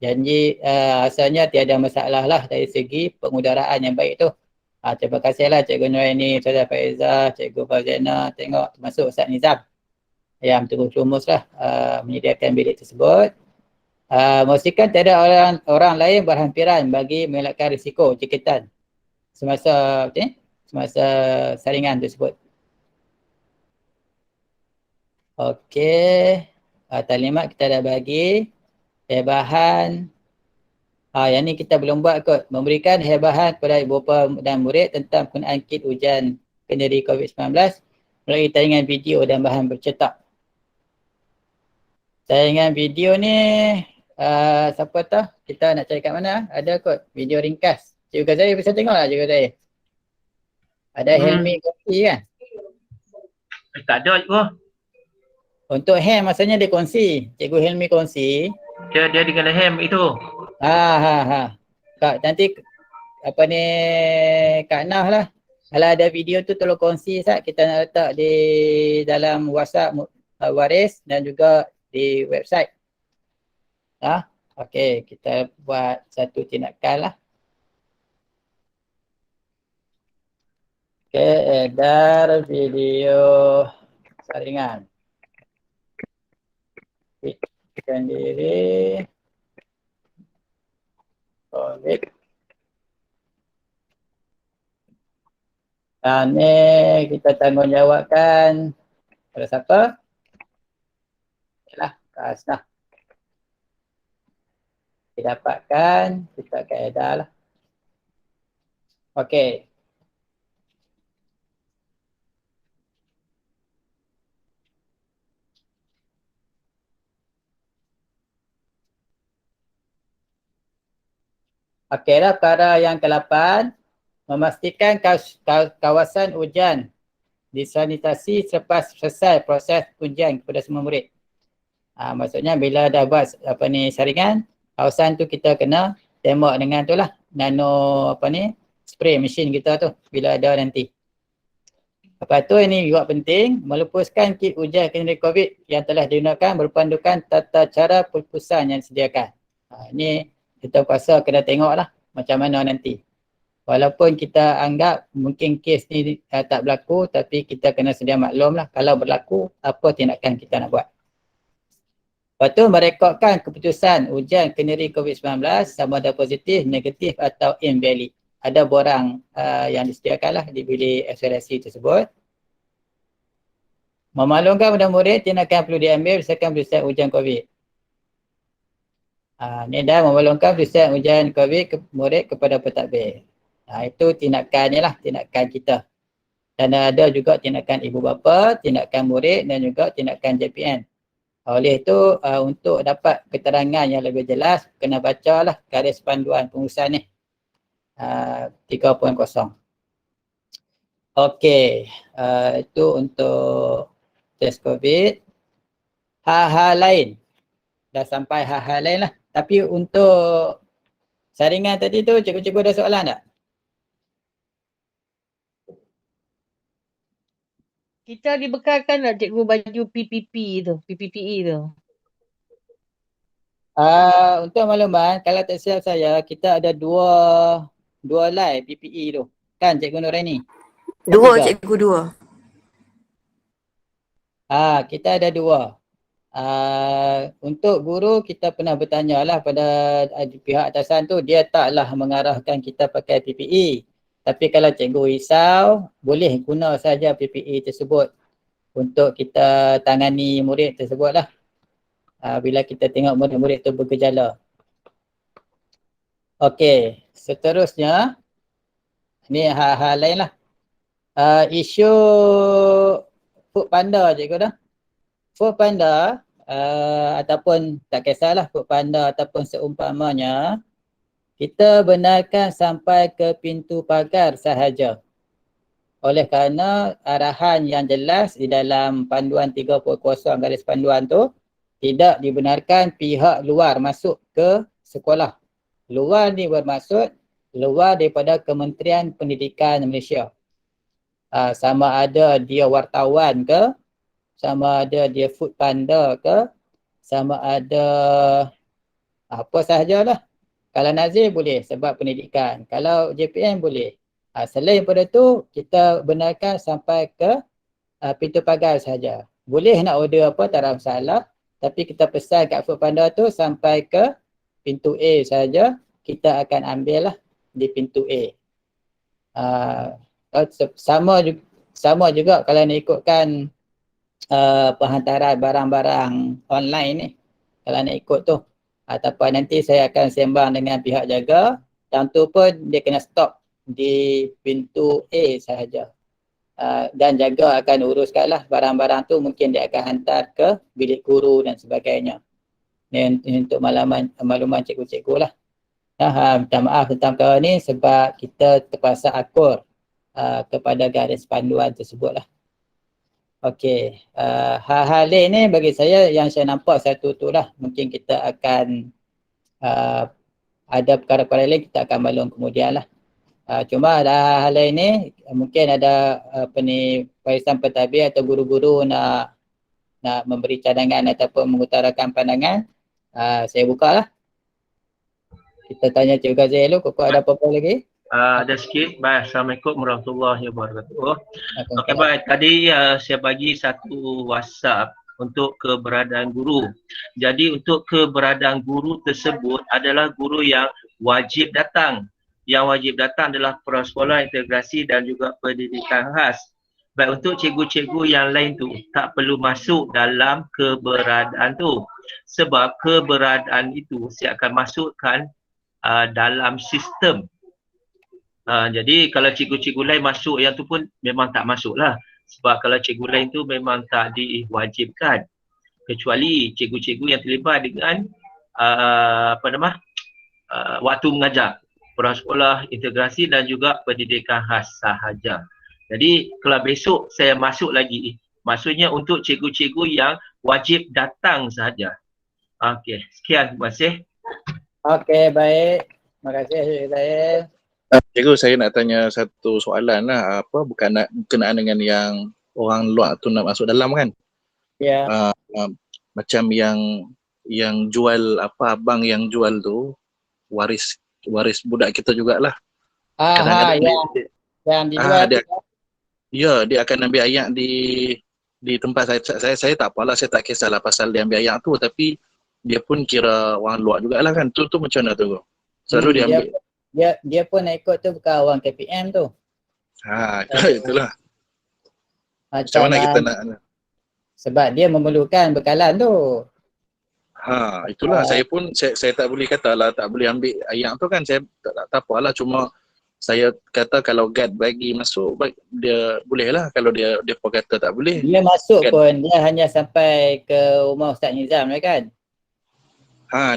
Janji asalnya tiada masalah lah dari segi pengudaraan yang baik tu. Terima kasihlah Cikgu Nuraini, Ustazah Faizah, Cikgu Fauzana, tengok termasuk Ustaz Nizam yang terus lumus lah menyediakan bilik tersebut. Memastikan tiada orang lain berhampiran bagi mengelakkan risiko jangkitan semasa saringan tersebut. Okey, taklimat kita dah bagi. Hebahan, yang ni kita belum buat kot. Memberikan hebahan kepada ibu bapa dan murid tentang penggunaan kit ujian kendiri COVID-19 melalui tayangan video dan bahan bercetak. Tayangan video ni, siapa tahu kita nak cari kat mana? Ada kot video ringkas. Cikgu Ghazali bisa tengok lah Cikgu Ghazali. Ada Helmi kongsi kan? Tak ada Cikgu. Untuk Hem maksudnya dia kongsi. Cikgu Helmi kongsi. Dia dengan Hem itu. Kak, nanti apa ni Kak Nah lah. Kalau ada video tu tolong kongsi Sat. Kita nak letak di dalam WhatsApp waris dan juga di website. Okey, kita buat satu tindakan lah. Okey, edar video saringan. Kendiri COVID. Ni kita tanggungjawabkan pada siapa? Yalah, Kak Asnah. Didapatkan, kita akan edar lah. Okey. Okey dah, perkara yang ke-8, memastikan kawasan ujian disanitasi selepas selesai proses ujian kepada semua murid. Maksudnya bila dah buat saringan, kawasan tu kita kena tembak dengan tu lah, nano spray mesin kita tu bila ada nanti. Lepas tu ini juga penting, melepaskan kit ujian kendiri COVID yang telah digunakan berpandukan tata cara pelupusan yang disediakan. Ini kita kuasa kena tengok lah macam mana nanti. Walaupun kita anggap mungkin kes ni tak berlaku, tapi kita kena sedia maklum lah kalau berlaku apa tindakan kita nak buat. Lepas tu merekodkan keputusan ujian kendiri COVID-19 sama ada positif, negatif atau invalid. Ada borang yang disediakan lah di bilik akselerasi tersebut. Memaklumkan kepada murid tindakan perlu diambil berdasarkan penyelesaian ujian COVID. Ni dah memaklumkan penyelesaian ujian COVID murid kepada pentadbir. Itu tindakannya lah, tindakan kita. Dan ada juga tindakan ibu bapa, tindakan murid dan juga tindakan JPN. Oleh itu untuk dapat keterangan yang lebih jelas, kena bacalah garis panduan pengurusan ni. 3.0. Okey, itu untuk test COVID. Hal-hal lain. Dah sampai hal-hal lain lah. Tapi untuk saringan tadi tu, cikgu-cikgu ada soalan tak? Kita dibekalkan tak cikgu baju PPP tu, PPPE tu? Untuk makluman, kalau tak silap saya, kita ada dua line PPE tu. Kan Cikgu Nuraini? Dua cikgu, dua. Kita ada dua. Untuk guru kita pernah bertanya lah pada pihak atasan tu, dia taklah mengarahkan kita pakai PPE. Tapi kalau cikgu risau, boleh guna saja PPE tersebut untuk kita tangani murid tersebut lah. Bila kita tengok murid-murid tu bergejala. Okey, seterusnya ni hal-hal lain lah. Isu Food Panda cikgu dah. Food Panda ataupun tak kisahlah Food Panda ataupun seumpamanya, kita benarkan sampai ke pintu pagar sahaja. Oleh kerana arahan yang jelas di dalam panduan 3.0 garis panduan tu, tidak dibenarkan pihak luar masuk ke sekolah. Luar ni bermaksud luar daripada Kementerian Pendidikan Malaysia. Sama ada dia wartawan ke, sama ada dia Food Panda ke, sama ada apa sahajalah. Kalau Nazir boleh sebab pendidikan. Kalau JPN boleh. Selain daripada tu, kita benarkan sampai ke pintu pagar sahaja. Boleh nak order apa, tak ada masalah. Tapi kita pesan kat Food Panda tu sampai ke pintu A sahaja. Kita akan ambil lah di pintu A. Sama juga kalau nak ikutkan penghantaran barang-barang online ni. Kalau nak ikut tu. Ataupun nanti saya akan sembang dengan pihak jaga. Dan tu pun dia kena stop di pintu A sahaja. Dan jaga akan uruskan lah barang-barang tu, mungkin dia akan hantar ke bilik guru dan sebagainya. Ini untuk makluman cikgu-cikgu lah. Minta maaf tentang perkara ni sebab kita terpaksa akur kepada garis panduan tersebut lah. Okey, hal-hal lain ni bagi saya yang saya nampak satu tu lah. Mungkin kita akan ada perkara-perkara lain kita akan maklum kemudian lah. Cuma ada hal lain ni mungkin ada barisan pentadbir atau guru-guru nak memberi cadangan ataupun mengutarakan pandangan. Saya buka lah. Kita tanya Cikgu Ghazal dulu, kok ada apa-apa lagi? Ada sikit. Baik, Assalamualaikum warahmatullahi wabarakatuh. Okey, baik. Tadi saya bagi satu WhatsApp untuk keberadaan guru. Jadi untuk keberadaan guru tersebut adalah guru yang wajib datang. Yang wajib datang adalah prasekolah, integrasi dan juga pendidikan khas. Baik, untuk cikgu-cikgu yang lain tu tak perlu masuk dalam keberadaan tu. Sebab keberadaan itu saya akan masukkan dalam sistem. Jadi kalau cikgu-cikgu lain masuk, yang tu pun memang tak masuk lah. Sebab kalau cikgu lain tu memang tak diwajibkan. Kecuali cikgu-cikgu yang terlibat dengan waktu mengajar, prasekolah, integrasi dan juga pendidikan khas sahaja. Jadi kalau besok saya masuk lagi, maksudnya untuk cikgu-cikgu yang wajib datang sahaja. Okey, sekian, terima kasih. Okey, baik. Terima kasih saya. Cikgu, saya nak tanya satu soalan lah. Berkenaan dengan yang orang luar tu nak masuk dalam kan? Ya. Macam yang jual abang yang jual tu waris budak kita jugalah. Kadang-kadang yang di luar dia, dia akan ambil ayak di tempat saya tak apalah, saya tak kisahlah pasal dia ambil ayak tu, tapi dia pun kira orang luar jugalah kan. Tu macam mana tu? Selalu dia ambil. Dia pun nak ikut tu bukan orang KPM tu. Itulah. Macam mana kita nak? Sebab dia memerlukan bekalan tu. Itulah saya pun saya tak boleh katalah tak boleh ambil ayak tu kan. Saya tak apalah, cuma saya kata kalau guard bagi masuk dia boleh lah. Kalau dia pun kata tak boleh. Dia masuk guard pun dia hanya sampai ke rumah Ustaz Nizam kan.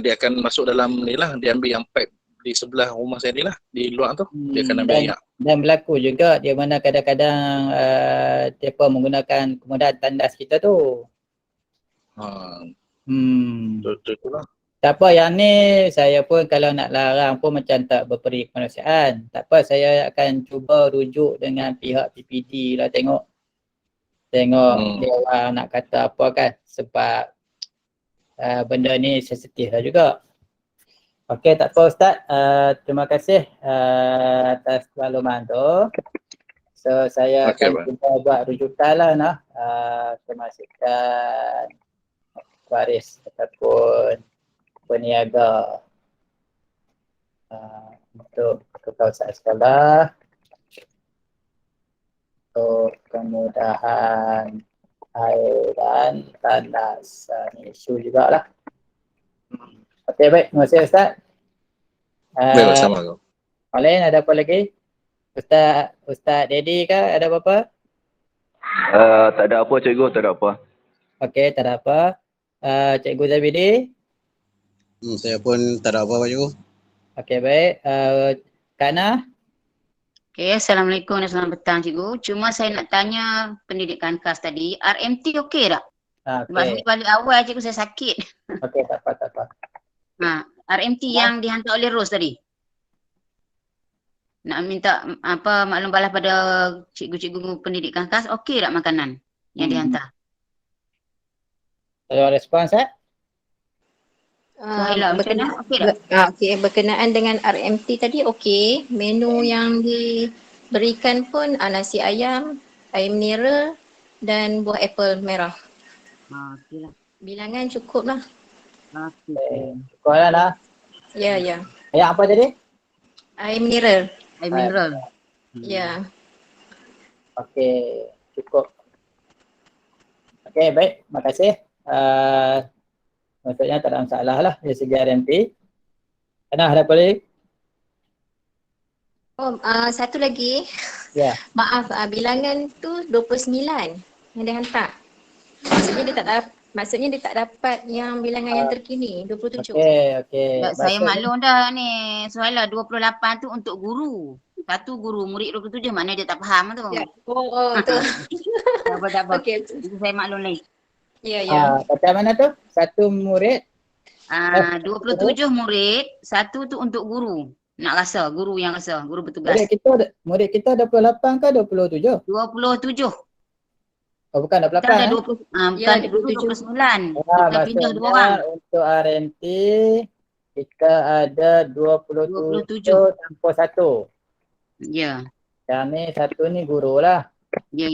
Dia akan masuk dalam ni lah, dia ambil yang pipe di sebelah rumah saya ni lah, di luar tu. Dia akan ambil ayak. Dan berlaku juga di mana kadang-kadang mereka menggunakan kemudahan tandas kita tu. Betul lah. Tak apa, yang ni saya pun kalau nak larang pun macam tak berperi kemanusiaan. Tak apa, saya akan cuba rujuk dengan pihak PPD lah, tengok dia orang nak kata apa kan. Sebab benda ni sensitif lah juga. Okey, tak apa Ustaz. Terima kasih atas makluman tu. So saya akan cuba buat rujukan lah nah. Termasukkan waris ataupun peniaga untuk kekawasan sekolah, untuk kemudahan air dan tandas. Ni isu jugalah. Okey, baik. Terima kasih Ustaz. Baik, sama. Lain ada apa lagi? Ustaz Dedi ke ada apa-apa? Tak ada apa cikgu, tak ada apa. Okey, tak ada apa. Cikgu Zabidi? Saya pun tak ada apa Pak Cikgu. Okey, baik. Kak Nah? Okay, Assalamualaikum dan selamat petang cikgu. Cuma saya nak tanya pendidikan khas tadi, RMT okey tak? Sebab saya balik awal cikgu saya sakit. Okey, tak apa. RMT yang dihantar oleh Ros tadi. Nak minta maklum balas pada cikgu-cikgu pendidikan khas, okey tak makanan yang dihantar? Ada respons berkenaan dengan RMT tadi okey. Menu yang diberikan pun nasi ayam, air mineral dan buah apple merah. Okeylah. Bilangan cukup lah. Okey. Cukup lah. Ya. Ayam apa tadi? Air mineral. Air mineral. Ya. Okey, cukup. Okey, baik. Terima kasih. Maksudnya tak ada masalah lah dari segi RMT. Ana ada apa lagi? Satu lagi. Ya. Maaf, bilangan tu 29 yang dia hantar. Maksudnya dia tak dapat yang bilangan yang terkini 27. Okey. Saya maklum dah ni. Soalan 28 tu untuk guru. Satu guru, murid 27 mana dia tak faham tu. Ya. Tu. Tak apa. Okey. Saya maklum lagi. Ya. Macam mana tu? Satu murid? 27 murid, satu tu untuk guru. Nak rasa, guru yang rasa, guru bertugas. Murid kita 28 ke 27? 27. Oh, bukan 28. Bukan 29. Kita pindah 2 orang. Untuk RMT kita ada 27 tanpa 1. Ya. Yang ni satu ni guru lah. Ya.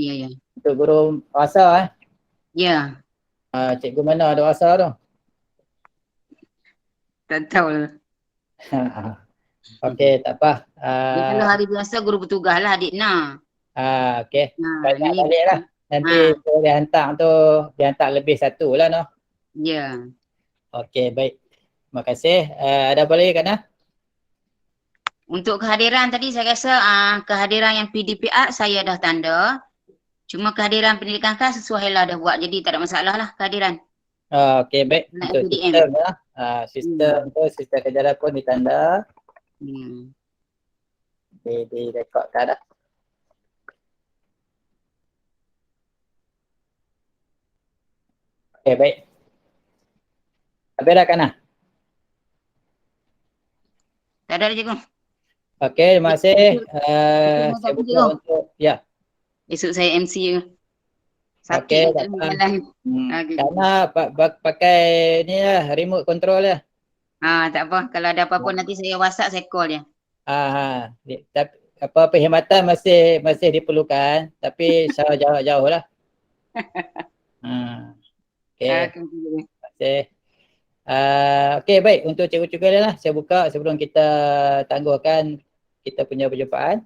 Untuk guru rasa Ya. Cikgu mana ada rasa tu? Tak tahu lah. Okey, tak apa. Kalau hari biasa guru bertugas lah adik Nah. Okey. Banyak balik lah. Nanti dia hantar tu, dia hantar lebih satu lah noh. Ya. Okey, baik. Terima kasih. Ada apa lagi Kak Nah? Untuk kehadiran tadi saya rasa kehadiran yang PDPR saya dah tanda. Cuma kehadiran pendidikan khas sesuai lah dah buat. Jadi tak ada masalah lah kehadiran. Okey, baik. Untuk sistem lah. Sistem tu, sistem kejaran pun ditanda. Direkodkan dah. Okey, baik. Habis dah Kak Nah? Tak ada cikgu. Okey, terima kasih. Saya buka untuk, Esok saya MC je. Okey, karena pakai ni lah, remote control lah. Tak apa. Kalau ada apa-apa nanti saya WhatsApp, saya call dia. Tapi apa perkhidmatan masih diperlukan, tapi secara jauh-jauh lah. Okey. Terima kasih. Okey, baik, untuk cikgu-cikgu lah saya buka sebelum kita tangguhkan kita punya perjumpaan.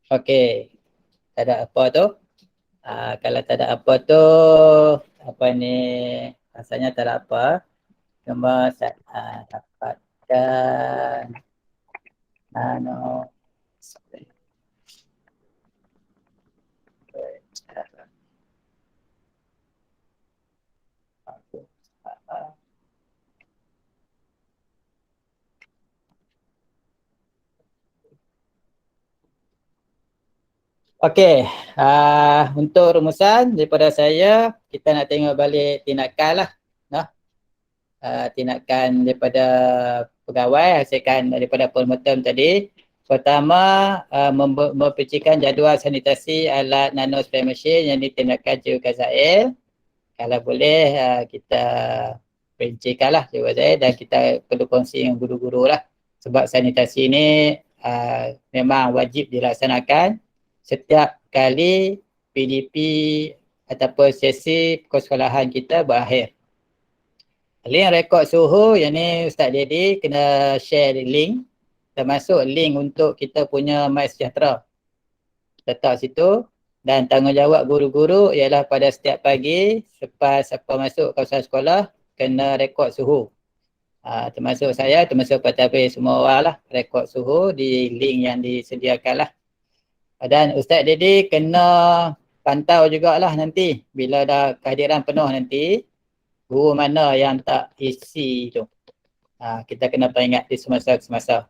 Okey, tak ada apa tu. Kalau tak ada apa tu, apa ni, rasanya tak ada apa. Cuma saya dapatkan Okey, untuk rumusan daripada saya, kita nak tengok balik tindakan lah. Tindakan daripada pegawai hasilkan daripada term tadi. Pertama, mempercikan jadual sanitasi alat nano spray machine yang ditindakan Cikgu Kazail. Kalau boleh kita perincikan lah Cikgu Kazail, dan kita perlu kongsi dengan guru-guru lah. Sebab sanitasi ni memang wajib dilaksanakan setiap kali PDP ataupun sesi persekolahan kita berakhir. Link rekod suhu yang ni Ustaz Dedi kena share link, termasuk link untuk kita punya MySejahtera. Letak situ, dan tanggungjawab guru-guru ialah pada setiap pagi selepas masuk kawasan sekolah kena rekod suhu. Termasuk saya, termasuk Pak semua orang lah, rekod suhu di link yang disediakan lah. Dan Ustaz Dedi kena pantau jugalah nanti bila dah kehadiran penuh nanti, guru mana yang tak isi tu. Kita kena peringat di semasa-semasa.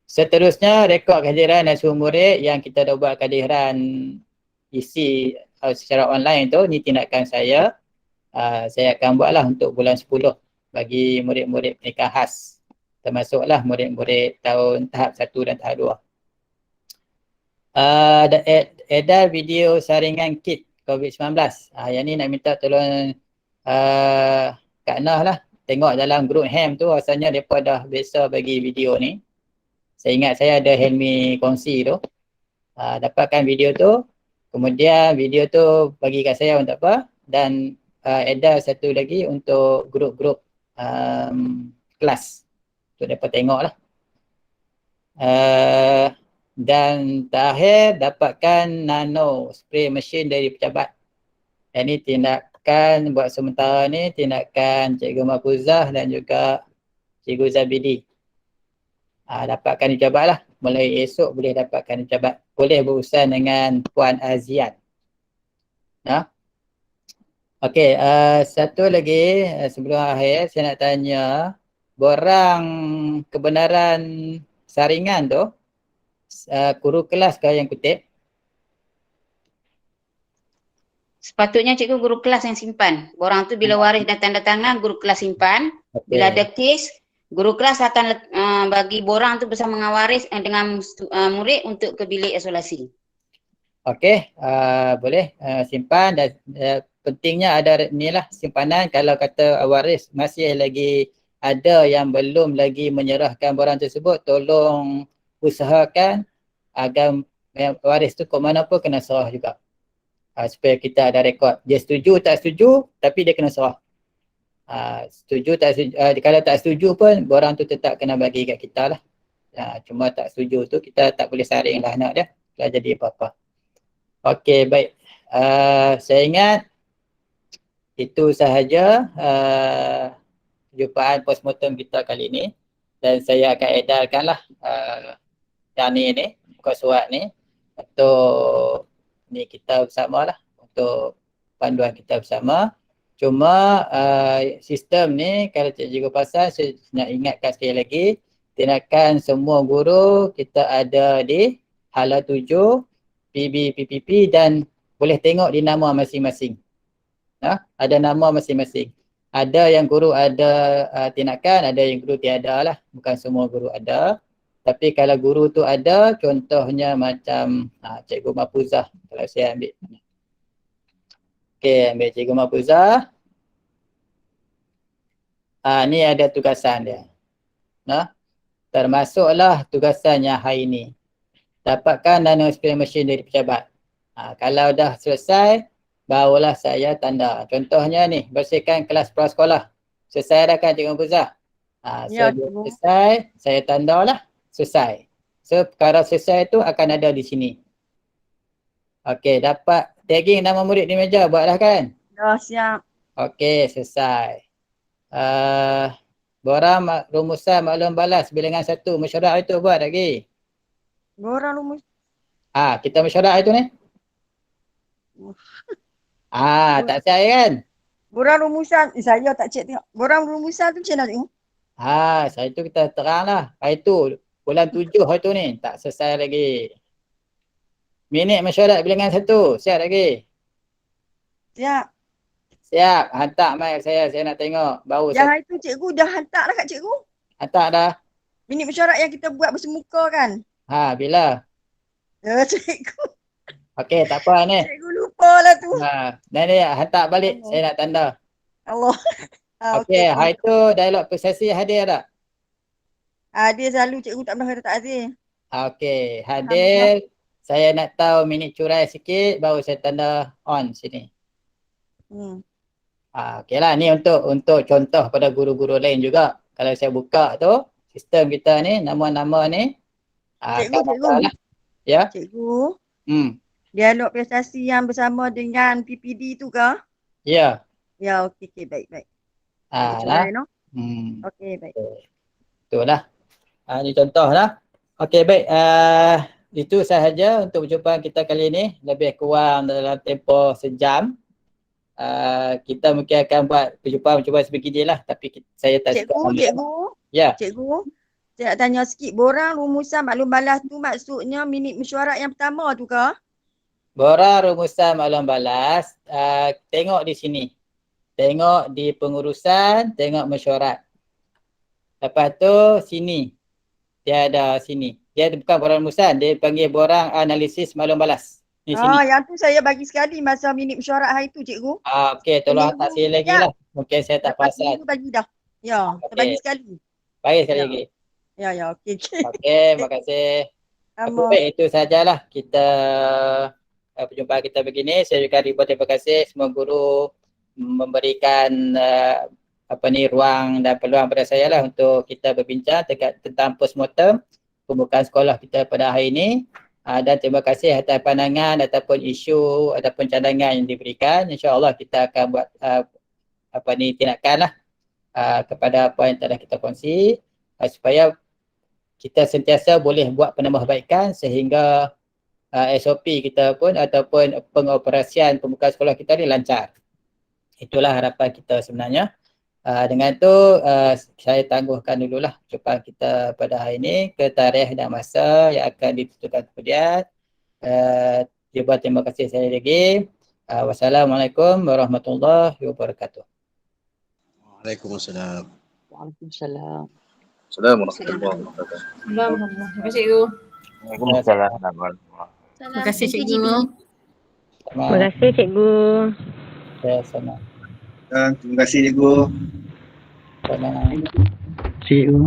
Seterusnya, rekod kehadiran dan suhu murid yang kita dah buat kehadiran isi secara online tu, ni tindakan saya. Saya akan buatlah untuk bulan 10 bagi murid-murid pendidikan khas. Termasuklah murid-murid tahun tahap 1 dan tahap 2. Edar video saringan kit COVID-19. Yang ni nak minta tolong Kak Nah lah. Tengok dalam grup HAM tu, asalnya mereka dah biasa bagi video ni. Saya ingat saya ada Helmi kongsi tu. Dapatkan video tu. Kemudian video tu bagi kat saya untuk apa. Dan edar satu lagi untuk grup-grup kelas. Untuk mereka tengok lah. Dan terakhir, dapatkan nano spray machine dari pejabat. Ini tindakan buat sementara ni, tindakan Cikgu Mahfuzah dan juga Cikgu Zabidi. Dapatkan di pejabat lah. Mulai esok boleh dapatkan di pejabat. Boleh berurusan dengan Puan Azian. Okey, satu lagi sebelum akhir saya nak tanya, borang kebenaran saringan tu, guru kelas ke yang kutip? Sepatutnya cikgu guru kelas yang simpan. Borang tu bila waris dah tanda tangan, guru kelas simpan. Bila ada kes, guru kelas akan bagi borang tu bersama dengan waris dengan murid untuk ke bilik isolasi. Okey, boleh simpan, dan pentingnya ada ni lah simpanan. Kalau kata waris masih lagi ada yang belum lagi menyerahkan borang tersebut, tolong usahakan agar waris tu ke mana pun kena serah juga. Supaya kita ada rekod. Dia setuju tak setuju, tapi dia kena serah. Setuju tak setuju, kalau tak setuju pun borang tu tetap kena bagi kat kita lah. Cuma tak setuju tu kita tak boleh saring lah anak dia kalau jadi apa-apa. Okey, baik. Saya ingat itu sahaja perjumpaan postmortem kita kali ini, dan saya akan edarkan lah yang ni muka surat ni untuk ni kita bersama lah, untuk panduan kita bersama. Cuma sistem ni kalau cikgu pasal, saya nak ingatkan sekali lagi, tindakan semua guru kita ada di hala 7 PB PPP, dan boleh tengok di nama masing-masing. Ada nama masing-masing. Ada yang guru ada tindakan, ada yang guru tiada lah. Bukan semua guru ada. Tapi kalau guru tu ada, contohnya macam Cikgu Mahfuzah. Kalau saya ambil. Okey, ambil Cikgu Mahfuzah. Ni ada tugasan dia. Nah, termasuklah tugasannya hari ini. Dapatkan nano spraying machine dari pejabat. Kalau dah selesai, barulah saya tanda. Contohnya ni, bersihkan kelas prasekolah. Selesai dah kan Cikgu Mufuzah? Ya, So, selesai, saya tandalah selesai. So, perkara selesai tu akan ada di sini. Okey, dapat tagging nama murid di meja, buatlah kan? Dah siap. Okey, selesai. Borang rumusan maklum balas bilangan 1 mesyuarat itu buat lagi. Borang rumus. Kita mesyuarat itu ni. Tak saya kan? Borang rumusan, saya tak cek tengok. Borang rumusan tu macam mana tengok? Saya tu kita terang lah. Hari tu, bulan 7 hari tu ni, tak selesai lagi. Minit mesyuarat bilangan 1, siap lagi? Siap. Siap, hantar mic saya nak tengok. Baru Yang hari tu cikgu dah hantar dah kat cikgu? Hantar dah. Minit mesyuarat yang kita buat bersemuka kan? Bila? Cikgu. Okey, tak apa ni. Cikgu lupa lah tu. Ni hantar balik, saya nak tanda. Allah. Okey, hari tu dialog persesi hadir tak? Hadir selalu, cikgu tak pernah kata tak hadir. Okey, hadir. Saya nak tahu minit curai sikit, baru saya tanda on sini. Okey lah, ni untuk contoh pada guru-guru lain juga. Kalau saya buka tu, sistem kita ni, nama-nama ni. Cikgu. Ya? Cikgu. Dialog prestasi yang bersama dengan PPD tu ke? Ya. Ya, okey, baik. Lah. Okey, baik. Itulah. Ini contoh lah. Okey, baik. Itu sahaja untuk perjumpaan kita kali ini. Lebih kurang dalam tempoh sejam. Kita mungkin akan buat perjumpaan sebegini lah. Tapi saya tak Cikgu. Ya. Cikgu, saya nak tanya sikit. Borang rumusan maklum balas tu maksudnya minit mesyuarat yang pertama tu ke? Borang rumusan maklum balas, tengok di sini. Tengok di pengurusan, tengok mesyuarat. Lepas tu sini. Dia ada sini. Dia bukan borang rumusan, dia panggil borang analisis maklum balas. Di sini. Yang tu saya bagi sekali masa minit mesyuarat hari tu, cikgu. Okey, tolong hantar sekali lagi lah. Mungkin saya tak perasan. Bagi dah. Ya, saya bagi sekali. Bagi sekali lagi. Ya, okey. Okey, terima kasih. Baik, itu sajalah kita perjumpaan kita begini. Saya juga terima kasih semua guru memberikan ruang dan peluang pada saya lah untuk kita berbincang tentang postmortem pembukaan sekolah kita pada hari ini. Dan terima kasih atas pandangan ataupun isu ataupun cadangan yang diberikan. InsyaAllah kita akan buat tindakan lah kepada apa yang telah kita kongsi supaya kita sentiasa boleh buat penambahbaikan sehingga SOP kita pun ataupun pengoperasian pembukaan sekolah kita ni lancar. Itulah harapan kita sebenarnya. Dengan tu saya tangguhkan dululah perjumpaan kita pada hari ini ke tarikh dan masa yang akan ditentukan kemudian. Terima kasih sekali lagi. Wassalamualaikum warahmatullahi wabarakatuh. Waalaikumsalam. Waalaikumsalam. Assalamualaikum warahmatullahi wabarakatuh. Terima kasih cikgu. Waalaikumsalam. Terima kasih cikgu. Terima kasih cikgu. Sama. Terima kasih cikgu. Sama. Cikgu.